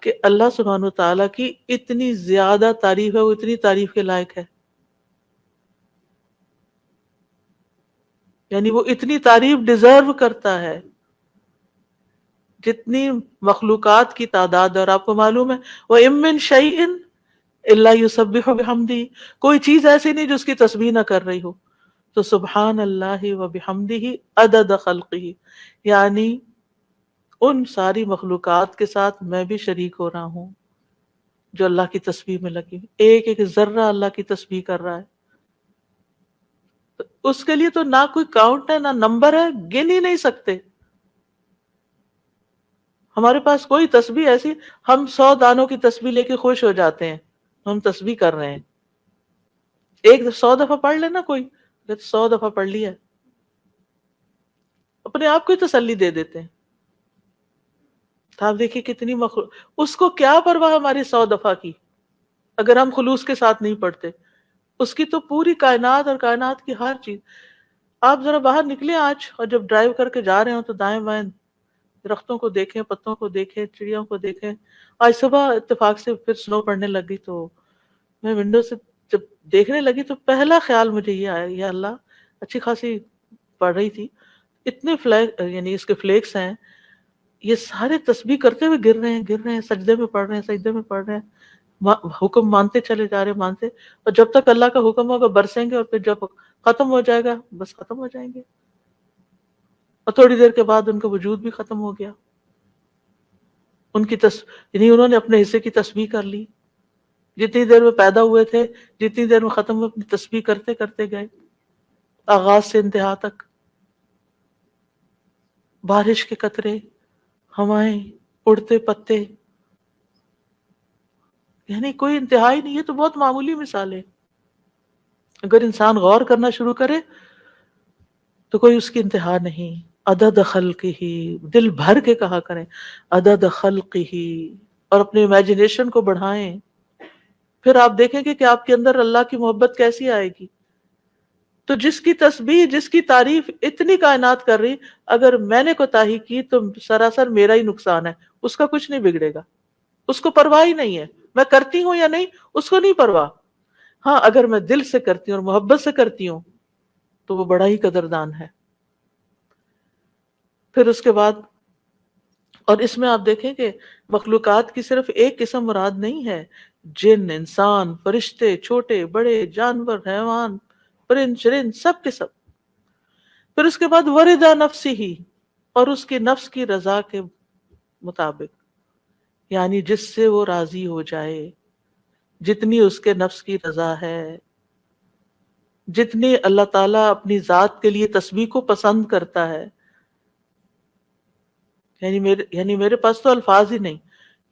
کہ اللہ سبحانہ تعالیٰ کی اتنی زیادہ تعریف ہے، وہ اتنی تعریف کے لائق ہے، یعنی وہ اتنی تعریف ڈیزرو کرتا ہے جتنی مخلوقات کی تعداد ہے۔ اور آپ کو معلوم ہے وَإِن مِّن شَيْءٍ الا یسبح بحمدہ، کوئی چیز ایسی نہیں جو اس کی تسبیح نہ کر رہی ہو. تو سبحان اللہ و بحمدہ عدد خلقہ، یعنی ان ساری مخلوقات کے ساتھ میں بھی شریک ہو رہا ہوں جو اللہ کی تسبیح میں لگی، ایک ایک ذرہ اللہ کی تسبیح کر رہا ہے. تو اس کے لیے تو نہ کوئی کاؤنٹ ہے نہ نمبر ہے، گن ہی نہیں سکتے. ہمارے پاس کوئی تسبیح ایسی، ہم 100 دانوں کی تسبیح لے کے خوش ہو جاتے ہیں، ہم تسبیح کر رہے ہیں. ایک 100 دفعہ پڑھ لینا، کوئی 100 دفعہ پڑھ لیا، اپنے آپ کو ہی تسلی دے دیتے ہیں. تو آپ دیکھیے کتنی اس کو کیا پرواہ ہماری 100 دفعہ کی، اگر ہم خلوص کے ساتھ نہیں پڑھتے. اس کی تو پوری کائنات اور کائنات کی ہر چیز. آپ ذرا باہر نکلیں آج، اور جب ڈرائیو کر کے جا رہے ہوں تو دائیں بائیں درختوں کو دیکھیں، پتوں کو دیکھیں، چڑیوں کو دیکھیں. آج صبح اتفاق سے پھر سنو پڑنے لگی تو میں ونڈو سے جب دیکھنے لگی تو پہلا خیال مجھے یہ آیا، یا اللہ، اچھی خاصی پڑھ رہی تھی، اتنے یعنی اس کے فلیکس ہیں، یہ سارے تسبیح کرتے ہوئے گر رہے ہیں، سجدے میں پڑھ رہے ہیں، سجدے میں پڑھ رہے ہیں، حکم مانتے چلے جا رہے ہیں، مانتے. اور جب تک اللہ کا حکم ہوگا برسیں گے، اور پھر جب ختم ہو جائے گا بس ختم ہو جائیں گے. اور تھوڑی دیر کے بعد ان کا وجود بھی ختم ہو گیا. ان کی یعنی انہوں نے اپنے حصے کی تسبیح کر لی. جتنی دیر میں پیدا ہوئے تھے، جتنی دیر میں ختم ہوئے، اپنی تسبیح کرتے کرتے گئے، آغاز سے انتہا تک. بارش کے قطرے، ہوائیں، اڑتے پتے، یعنی کوئی انتہا ہی نہیں. یہ تو بہت معمولی مثال ہے، اگر انسان غور کرنا شروع کرے تو کوئی اس کی انتہا نہیں. عدد خلقہ، دل بھر کے کہا کریں عدد خلقہ، اور اپنے امیجنیشن کو بڑھائیں. پھر آپ دیکھیں گے کہ آپ کے اندر اللہ کی محبت کیسی آئے گی. تو جس کی تسبیح، جس کی تعریف اتنی کائنات کر رہی، اگر میں نے کوتاہی کی تو سراسر میرا ہی نقصان ہے، اس کا کچھ نہیں بگڑے گا. اس کو پرواہ ہی نہیں ہے میں کرتی ہوں یا نہیں، اس کو نہیں پرواہ. ہاں اگر میں دل سے کرتی ہوں اور محبت سے کرتی ہوں تو وہ بڑا ہی قدردان ہے. پھر اس کے بعد، اور اس میں آپ دیکھیں کہ مخلوقات کی صرف ایک قسم مراد نہیں ہے، جن، انسان، فرشتے، چھوٹے بڑے، جانور، حیوان، پرند چرند، سب کے سب. پھر اس کے بعد وردا نفسی ہی، اور اس کی نفس کی رضا کے مطابق، یعنی جس سے وہ راضی ہو جائے، جتنی اس کے نفس کی رضا ہے، جتنی اللہ تعالیٰ اپنی ذات کے لیے تسبیح کو پسند کرتا ہے. یعنی میرے پاس تو الفاظ ہی نہیں،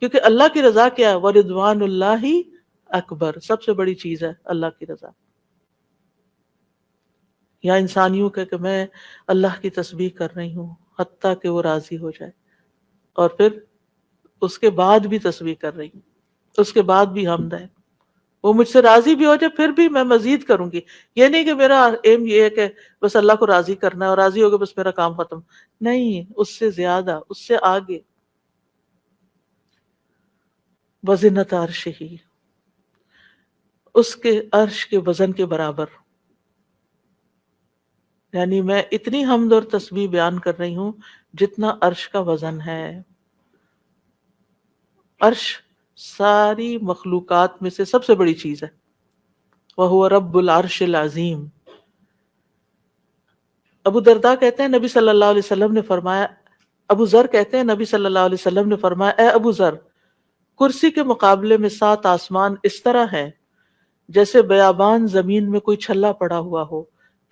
کیونکہ اللہ کی رضا کیا ہے؟ وَرِضْوَانُ اللَّهِ اکبر، سب سے بڑی چیز ہے اللہ کی رضا. یا انسان یوں کہ میں اللہ کی تسبیح کر رہی ہوں حتیٰ کہ وہ راضی ہو جائے، اور پھر اس کے بعد بھی تسبیح کر رہی ہوں، اس کے بعد بھی حمد ہے، وہ مجھ سے راضی بھی ہو جائے پھر بھی میں مزید کروں گی. یہ نہیں کہ میرا ایم یہ ہے کہ بس اللہ کو راضی کرنا ہے اور راضی ہو گیا بس میرا کام ختم. نہیں، اس سے زیادہ، اس سے آگے. وزنت عرشہ، اس کے عرش کے وزن کے برابر. یعنی میں اتنی حمد اور تسبیح بیان کر رہی ہوں جتنا عرش کا وزن ہے. عرش ساری مخلوقات میں سے سب سے بڑی چیز ہے. وَهُوَ رَبُّ الْعَرْشِ الْعَظِيمِ. ابو درداء کہتے ہیں نبی صلی اللہ علیہ وسلم نے فرمایا، ابو ذر کہتے ہیں نبی صلی اللہ علیہ وسلم نے فرمایا، اے ابو ذر، کرسی کے مقابلے میں 7 آسمان اس طرح ہیں جیسے بیابان زمین میں کوئی چھلا پڑا ہوا ہو.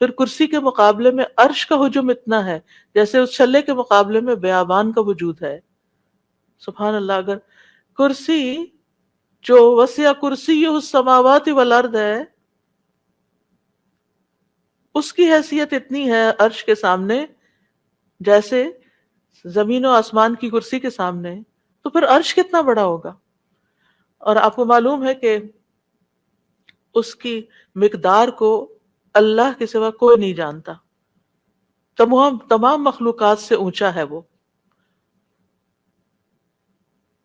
پھر کرسی کے مقابلے میں عرش کا حجم اتنا ہے جیسے اس چھلے کے مقابلے میں بیابان کا وجود ہے. سبحان اللہ. اگر کرسی جو وسع کرسیہ السماوات والارض ہے، اس کی حیثیت اتنی ہے عرش کے سامنے جیسے زمین و آسمان کی کرسی کے سامنے، تو پھر عرش کتنا بڑا ہوگا. اور آپ کو معلوم ہے کہ اس کی مقدار کو اللہ کے سوا کوئی نہیں جانتا. تمام مخلوقات سے اونچا ہے وہ.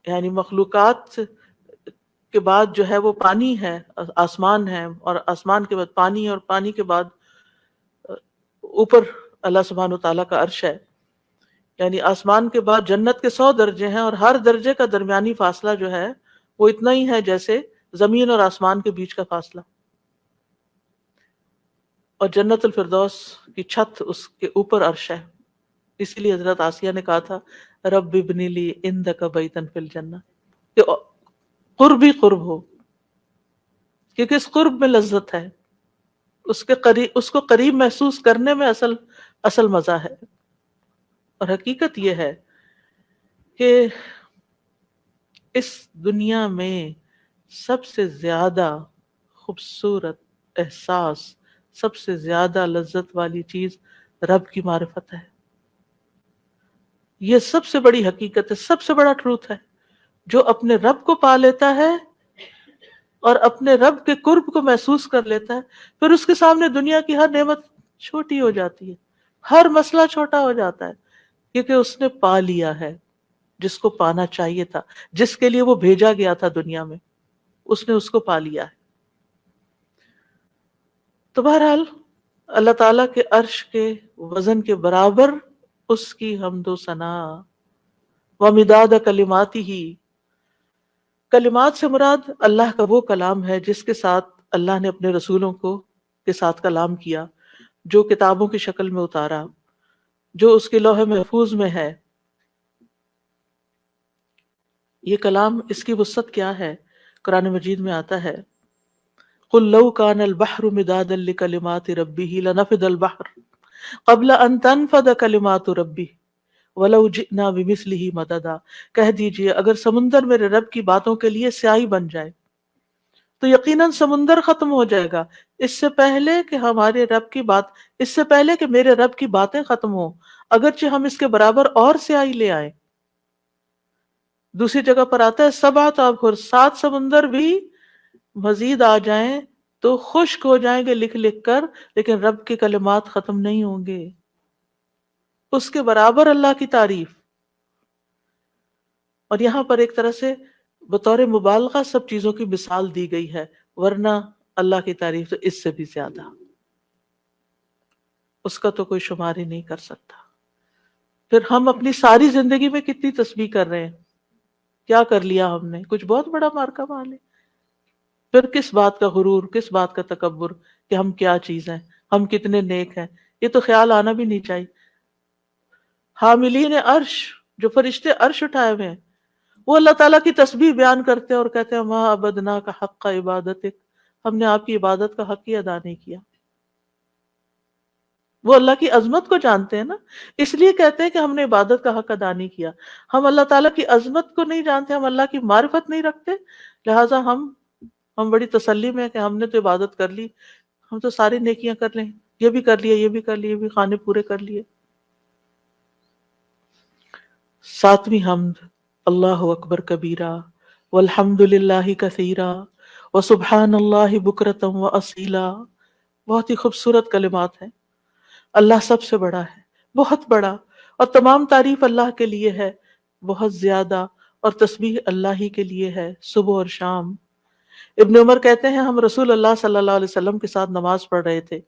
یعنی مخلوقات کے بعد جو ہے وہ پانی ہے، آسمان ہے، اور آسمان کے بعد پانی، اور پانی کے بعد اوپر اللہ سبحانہ و تعالیٰ کا عرش ہے. یعنی آسمان کے بعد جنت کے 100 درجے ہیں، اور ہر درجے کا درمیانی فاصلہ جو ہے وہ اتنا ہی ہے جیسے زمین اور آسمان کے بیچ کا فاصلہ، اور جنت الفردوس کی چھت اس کے اوپر عرش ہے. اسی لیے حضرت آسیہ نے کہا تھا رب ابنی لی عندک بیتن فی الجنہ، کہ قرب ہی قرب ہو، کیونکہ اس قرب میں لذت ہے، اس کو قریب محسوس کرنے میں اصل مزہ ہے. اور حقیقت یہ ہے کہ اس دنیا میں سب سے زیادہ خوبصورت احساس، سب سے زیادہ لذت والی چیز رب کی معرفت ہے. یہ سب سے بڑی حقیقت ہے، سب سے بڑا ٹروتھ ہے. جو اپنے رب کو پا لیتا ہے اور اپنے رب کے قرب کو محسوس کر لیتا ہے، پھر اس کے سامنے دنیا کی ہر نعمت چھوٹی ہو جاتی ہے، ہر مسئلہ چھوٹا ہو جاتا ہے، کیونکہ اس نے پا لیا ہے جس کو پانا چاہیے تھا، جس کے لیے وہ بھیجا گیا تھا دنیا میں، اس نے اس کو پا لیا ہے. تو بہرحال اللہ تعالیٰ کے عرش کے وزن کے برابر اس کی حمد و ثنا. ومداد کلماتی ہی، کلمات سے مراد اللہ کا وہ کلام ہے جس کے ساتھ اللہ نے اپنے رسولوں کے ساتھ کلام کیا، جو کتابوں کی شکل میں اتارا، جو اس کے لوح محفوظ میں ہے. یہ کلام، اس کی وسعت کیا ہے؟ قرآن مجید میں آتا ہے قُلْ لَوْ كَانَ الْبَحْرُ مِدَادًا لِكَلِمَاتِ رَبِّهِ لَنَفِدَ الْبَحْرُ قَبْلَ أَن تَنْفَدَ كَلِمَاتُ رَبِّهِ وَلَوْ جِئْنَا بِمِثْلِهِ مَدَدًا. کہہ دیجئے اگر سمندر میرے رب کی باتوں کے لیے سیاہی بن جائے تو یقیناً سمندر ختم ہو جائے گا اس سے پہلے کہ میرے رب کی باتیں ختم ہوں، اگرچہ ہم اس کے برابر اور سیاہی لے آئیں. دوسری جگہ پر آتا ہے سبعۃ ابحر، 7 سمندر بھی مزید آ جائیں تو خشک ہو جائیں گے لکھ لکھ کر، لیکن رب کے کلمات ختم نہیں ہوں گے. اس کے برابر اللہ کی تعریف. اور یہاں پر ایک طرح سے بطور مبالغہ سب چیزوں کی مثال دی گئی ہے، ورنہ اللہ کی تعریف تو اس سے بھی زیادہ، اس کا تو کوئی شمار ہی نہیں کر سکتا. پھر ہم اپنی ساری زندگی میں کتنی تسبیح کر رہے ہیں، کیا کر لیا ہم نے؟ کچھ بہت بڑا مارکا مال ہے. پھر کس بات کا غرور، کس بات کا تکبر کہ ہم کیا چیز ہیں، ہم کتنے نیک ہیں. یہ تو خیال آنا بھی نہیں چاہیے. حاملین عرش، جو فرشتے عرش اٹھائے ہوئے ہیں، وہ اللہ تعالیٰ کی تسبیح بیان کرتے ہیں اور کہتے ہیں ما عبدنا کا حق کا عبادتک، ہم نے آپ کی عبادت کا حق ہی ادا نہیں کیا. وہ اللہ کی عظمت کو جانتے ہیں نا، اس لیے کہتے ہیں کہ ہم نے عبادت کا حق ادا نہیں کیا. ہم اللہ تعالیٰ کی عظمت کو نہیں جانتے، ہم اللہ کی معرفت نہیں رکھتے، لہٰذا ہم بڑی تسلی میں ہیں کہ ہم نے تو عبادت کر لی، ہم تو ساری نیکیاں کر لیں، یہ بھی کر لیے، یہ بھی کر لیے، یہ بھی خانے پورے کر لیے. 7ویں حمد، اللہ اکبر کبیرہ والحمد للہ کثیرہ وسبحان اللہ بکرۃ واصیلا. بہت ہی خوبصورت کلمات ہیں. اللہ سب سے بڑا ہے، بہت بڑا، اور تمام تعریف اللہ کے لیے ہے بہت زیادہ، اور تسبیح اللہ ہی کے لیے ہے صبح اور شام. ابن عمر کہتے ہیں ہم رسول اللہ صلی اللہ علیہ وسلم کے ساتھ نماز پڑھ رہے تھے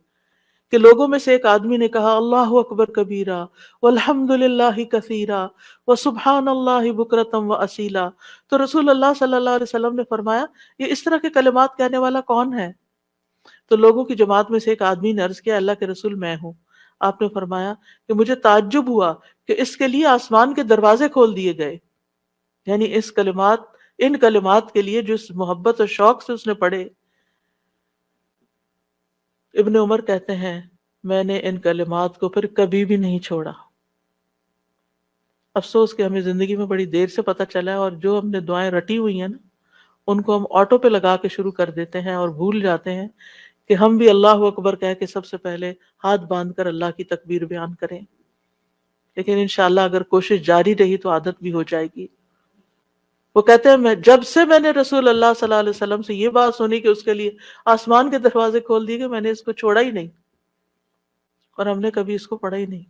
کہ لوگوں میں سے ایک آدمی نے کہا اللہ اکبر کبیرہ والحمد للہ کثیرہ وسبحان اللہ بکرۃ واصیلا. تو رسول اللہ صلی اللہ علیہ وسلم نے فرمایا یہ اس طرح کے کلمات کہنے والا کون ہے؟ تو لوگوں کی جماعت میں سے ایک آدمی نے عرض کیا اللہ کے رسول میں ہوں. آپ نے فرمایا کہ مجھے تعجب ہوا کہ اس کے لیے آسمان کے دروازے کھول دیے گئے، یعنی ان کلمات کے لیے جو اس محبت اور شوق سے اس نے پڑھے. ابن عمر کہتے ہیں میں نے ان کلمات کو پھر کبھی بھی نہیں چھوڑا. افسوس کہ ہمیں زندگی میں بڑی دیر سے پتہ چلا ہے، اور جو ہم نے دعائیں رٹی ہوئی ہیں نا ان کو ہم آٹو پہ لگا کے شروع کر دیتے ہیں اور بھول جاتے ہیں کہ ہم بھی اللہ اکبر کہہ کے سب سے پہلے ہاتھ باندھ کر اللہ کی تکبیر بیان کریں. لیکن انشاءاللہ اگر کوشش جاری رہی تو عادت بھی ہو جائے گی. وہ کہتے ہیں جب سے میں نے رسول اللہ صلی اللہ علیہ وسلم سے یہ بات سنی کہ اس کے لیے آسمان کے دروازے کھول دیے گئے، میں نے اس کو چھوڑا ہی نہیں، اور ہم نے کبھی اس کو پڑھا ہی نہیں.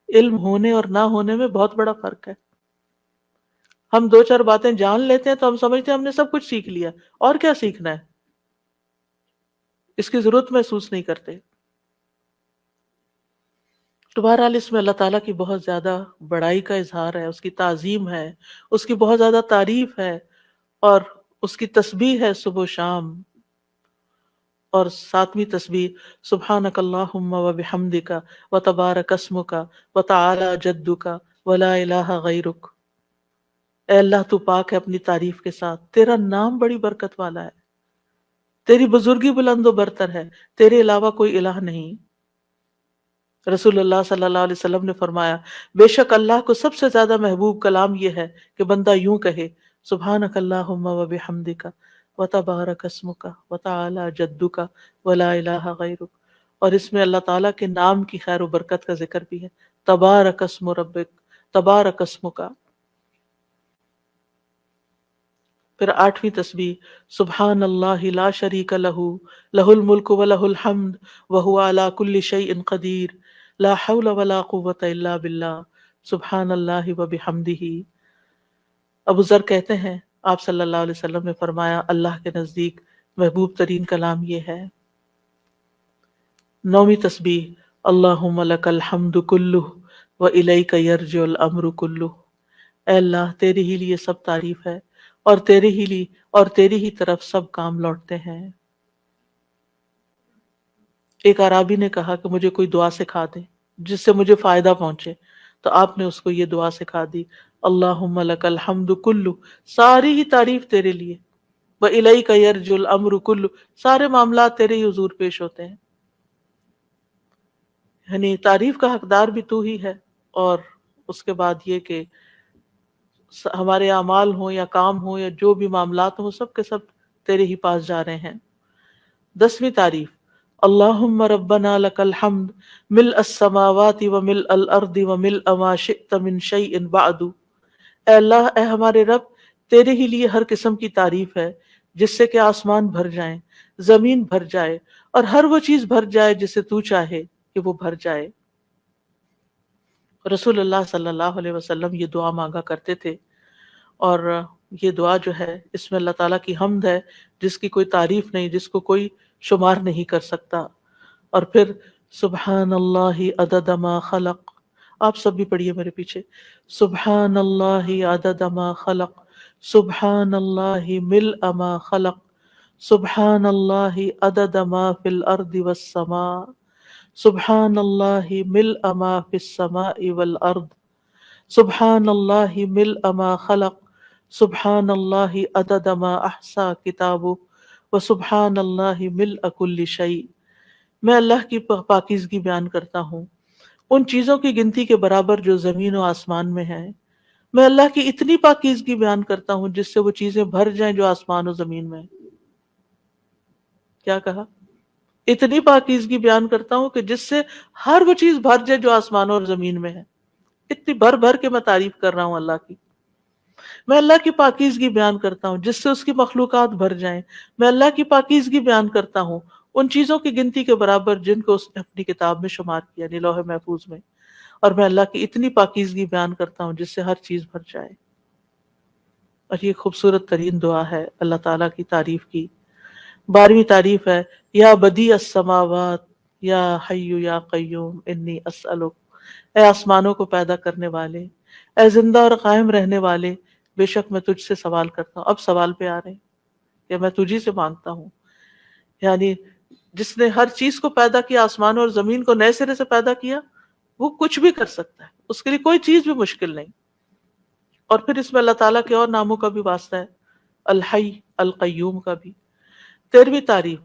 علم ہونے اور نہ ہونے میں بہت بڑا فرق ہے. ہم 2-4 باتیں جان لیتے ہیں تو ہم سمجھتے ہیں ہم نے سب کچھ سیکھ لیا، اور کیا سیکھنا ہے، اس کی ضرورت محسوس نہیں کرتے. تو بہرحال اس میں اللہ تعالیٰ کی بہت زیادہ بڑائی کا اظہار ہے، اس کی تعظیم ہے، اس کی بہت زیادہ تعریف ہے، اور اس کی تسبیح ہے صبح و شام، اور 7ویں تسبیح سبحانک اللہم و بحمدک و تبارک اسمک و تعالی جدک و لا الہ غیرک۔ اے اللہ تو پاک ہے اپنی تعریف کے ساتھ، تیرا نام بڑی برکت والا ہے، تیری بزرگی بلند و برتر ہے، تیرے علاوہ کوئی الہ نہیں۔ رسول اللہ صلی اللہ علیہ وسلم نے فرمایا بے شک اللہ کو سب سے زیادہ محبوب کلام یہ ہے کہ بندہ یوں کہے سبحانک اللہم و بحمدک و تبارک اسمک و تعالی جدک و لا الہ غیرک، اور اس میں اللہ تعالیٰ کے نام کی خیر و برکت کا ذکر بھی ہے، تبارک اسم ربک، تبارک اسمک۔ پھر 8ویں تسبیح سبحان اللہ لا شریک لہ لہ الملک و لہ الحمد وہو علی کل شیء قدیر لا حول ولا قوۃ الا باللہ سبحان اللہ و بحمدہ۔ ابو ذر کہتے ہیں آپ صلی اللہ علیہ وسلم نے فرمایا اللہ کے نزدیک محبوب ترین کلام یہ ہے۔ 9ویں تسبیح اللہم لک الحمد کلہ و الیک یرجع الامر کلہ، اے اللہ تیرے ہی لیے سب تعریف ہے اور تیری ہی طرف سب کام لوٹتے ہیں۔ ایک اعرابی نے کہا کہ مجھے کوئی دعا سکھا دے جس سے مجھے فائدہ پہنچے، تو آپ نے اس کو یہ دعا سکھا دی اللہم لک الحمد کلہ، ساری ہی تعریف تیرے لیے، وَإِلَيْكَ يَرْجُ الْأَمْرُ كُلُّ، سارے معاملات تیرے ہی حضور پیش ہوتے ہیں۔ یعنی تعریف کا حقدار بھی تو ہی ہے، اور اس کے بعد یہ کہ ہمارے اعمال ہوں یا کام ہوں یا جو بھی معاملات ہوں سب کے سب تیرے ہی پاس جا رہے ہیں۔ 10ویں تعریف اللہم ربنا لک الحمد ملء السماوات وملء الارض وملء ما شئت من شیء بعد، اے اللہ اے ہمارے رب تیرے ہی لیے ہر قسم کی تعریف ہے جس سے کہ آسمان بھر جائیں، زمین بھر جائے اور ہر وہ چیز بھر جائے جسے تو چاہے کہ وہ بھر جائے۔ رسول اللہ صلی اللہ علیہ وسلم یہ دعا مانگا کرتے تھے، اور یہ دعا جو ہے اس میں اللہ تعالیٰ کی حمد ہے جس کی کوئی تعریف نہیں، جس کو کوئی شمار نہیں کر سکتا۔ اور پھر سبحان اللہ عدد ما خلق، آپ سب بھی پڑھیے میرے پیچھے، سبحان اللہ عدد ما خلق، سبحان اللہ ملء ما خلق، سبحان اللہ عدد ما فی الارض والسماء، سبحان اللہ ملء ما فی السماء والارض، سبحان اللہ ملء ما خلق، سبحان اللہ عدد ما احصا کتابہ، وسبحان اللہ ملء کل شیء۔ میں اللہ کی پاکیزگی بیان کرتا ہوں ان چیزوں کی گنتی کے برابر جو زمین و آسمان میں ہیں، میں اللہ کی اتنی پاکیزگی بیان کرتا ہوں جس سے وہ چیزیں بھر جائیں جو آسمان و زمین میں ہیں۔ کیا کہا؟ اتنی پاکیزگی بیان کرتا ہوں کہ جس سے ہر وہ چیز بھر جائے جو آسمان اور زمین میں ہے۔ اتنی بھر بھر کے میں تعریف کر رہا ہوں اللہ کی۔ میں اللہ کی پاکیزگی بیان کرتا ہوں جس سے اس کی مخلوقات بھر جائیں۔ میں اللہ کی پاکیزگی بیان کرتا ہوں ان چیزوں کی گنتی کے برابر جن کو اس نے اپنی کتاب میں شمار کیا، یعنی لوح محفوظ میں، اور میں اللہ کی اتنی پاکیزگی بیان کرتا ہوں جس سے ہر چیز بھر جائے۔ اور یہ خوبصورت ترین دعا ہے اللہ تعالیٰ کی تعریف کی۔ 12ویں تعریف ہے یا بدیع السماوات یا حی یا قیوم انی اسألک، اے آسمانوں کو پیدا کرنے والے، اے زندہ اور قائم رہنے والے، بے شک میں تجھ سے سوال کرتا ہوں۔ اب سوال پہ آ رہے ہیں کہ میں تجھی سے مانگتا ہوں، یعنی جس نے ہر چیز کو پیدا کیا، آسمانوں اور زمین کو نئے سرے سے پیدا کیا، وہ کچھ بھی کر سکتا ہے، اس کے لیے کوئی چیز بھی مشکل نہیں۔ اور پھر اس میں اللہ تعالیٰ کے اور ناموں کا بھی واسطہ ہے، الحی القیوم کا بھی۔ 13ویں تعریف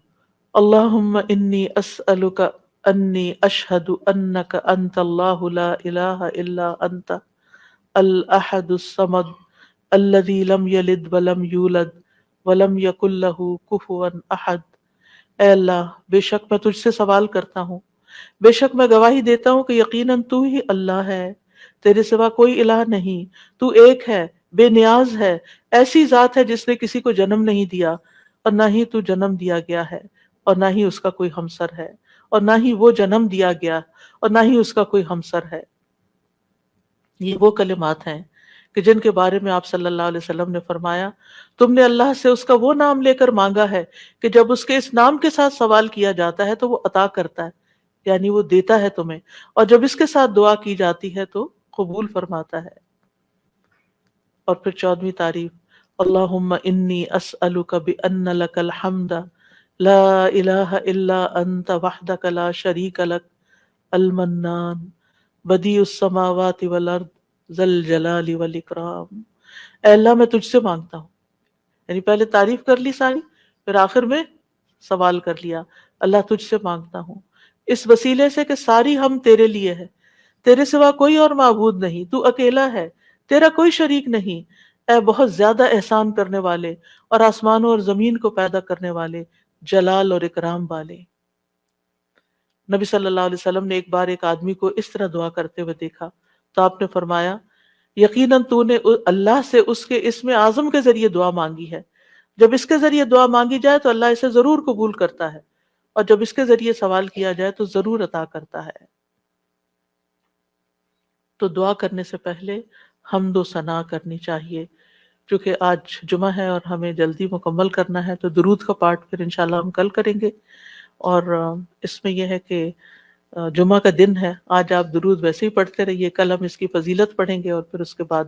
اللہم انی اسألک انی اشہد انک انت اللہ لا الہ الا انت الاحد الصمد الذی لم یلد ولم یولد ولم یکن لہ کفوا احد، اے اللہ بے شک میں تجھ سے سوال کرتا ہوں، بے شک میں گواہی دیتا ہوں کہ یقیناً تو ہی اللہ ہے، تیرے سوا کوئی الہ نہیں، تو ایک ہے، بے نیاز ہے، ایسی ذات ہے جس نے کسی کو جنم نہیں دیا اور نہ ہی تو جنم دیا گیا ہے، اور نہ ہی اس کا کوئی ہمسر ہے، اور نہ ہی وہ جنم دیا گیا اور نہ ہی اس کا کوئی ہمسر ہے۔ یہ وہ کلمات ہیں کہ جن کے بارے میں آپ صلی اللہ علیہ وسلم نے فرمایا تم نے اللہ سے اس کا وہ نام لے کر مانگا ہے کہ جب اس کے اس نام کے ساتھ سوال کیا جاتا ہے تو وہ عطا کرتا ہے، یعنی وہ دیتا ہے تمہیں، اور جب اس کے ساتھ دعا کی جاتی ہے تو قبول فرماتا ہے۔ اور پھر 14ویں تعریف اللہم انی اسألک بأن لک الحمد لا الہ الا انت وحدک لا شریک لک المنان بدیع السماوات والارض ذی الجلال والاکرام۔ اے اللہ میں تجھ سے مانگتا ہوں، یعنی پہلے تعریف کر لی ساری، پھر آخر میں سوال کر لیا، اللہ تجھ سے مانگتا ہوں اس وسیلے سے کہ ساری ہم تیرے لیے ہے، تیرے سوا کوئی اور معبود نہیں، تو اکیلا ہے، تیرا کوئی شریک نہیں، اے بہت زیادہ احسان کرنے والے اور آسمانوں اور زمین کو پیدا کرنے والے، جلال اور اکرام والے۔ نبی صلی اللہ علیہ وسلم نے ایک بار ایک آدمی کو اس طرح دعا کرتے ہوئے دیکھا تو آپ نے فرمایا یقیناً تو نے اللہ سے اس کے اسم اعظم کے ذریعے دعا مانگی ہے، جب اس کے ذریعے دعا مانگی جائے تو اللہ اسے ضرور قبول کرتا ہے، اور جب اس کے ذریعے سوال کیا جائے تو ضرور عطا کرتا ہے۔ تو دعا کرنے سے پہلے حمد و ثنا کرنی چاہیے، چونکہ آج جمعہ ہے اور ہمیں جلدی مکمل کرنا ہے، تو درود کا پارٹ پھر انشاءاللہ ہم کل کریں گے۔ اور اس میں یہ ہے کہ جمعہ کا دن ہے، آج آپ درود ویسے ہی پڑھتے رہیے، کل ہم اس کی فضیلت پڑھیں گے اور پھر اس کے بعد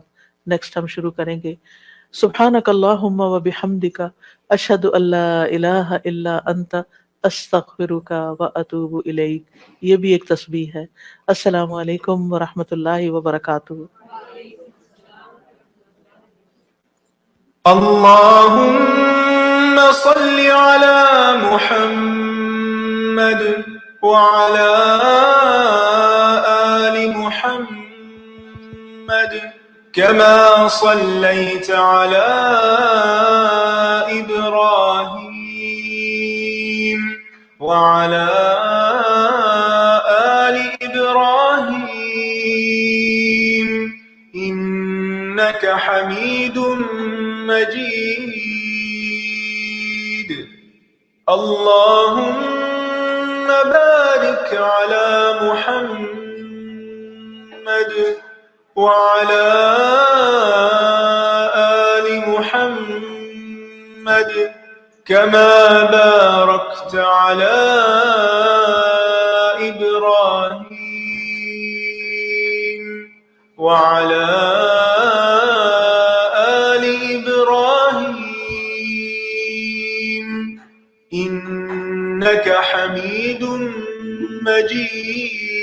نیکسٹ ہم شروع کریں گے۔ سبحانک اللہم و بحمدک اشہد ان لا الہ الا انت استغفرک و اتوب الیک، یہ بھی ایک تسبیح ہے۔ السلام علیکم ورحمۃ اللہ وبرکاتہ۔ اللهم صل على محمد وعلى آل محمد كما صليت على إبراهيم وعلى آل إبراهيم إنك حميد مجيد۔ اللهم بارك على محمد وعلى آل محمد كما باركت على إبراهيم وعلى آل إبراهيم إنك حميد مجيد۔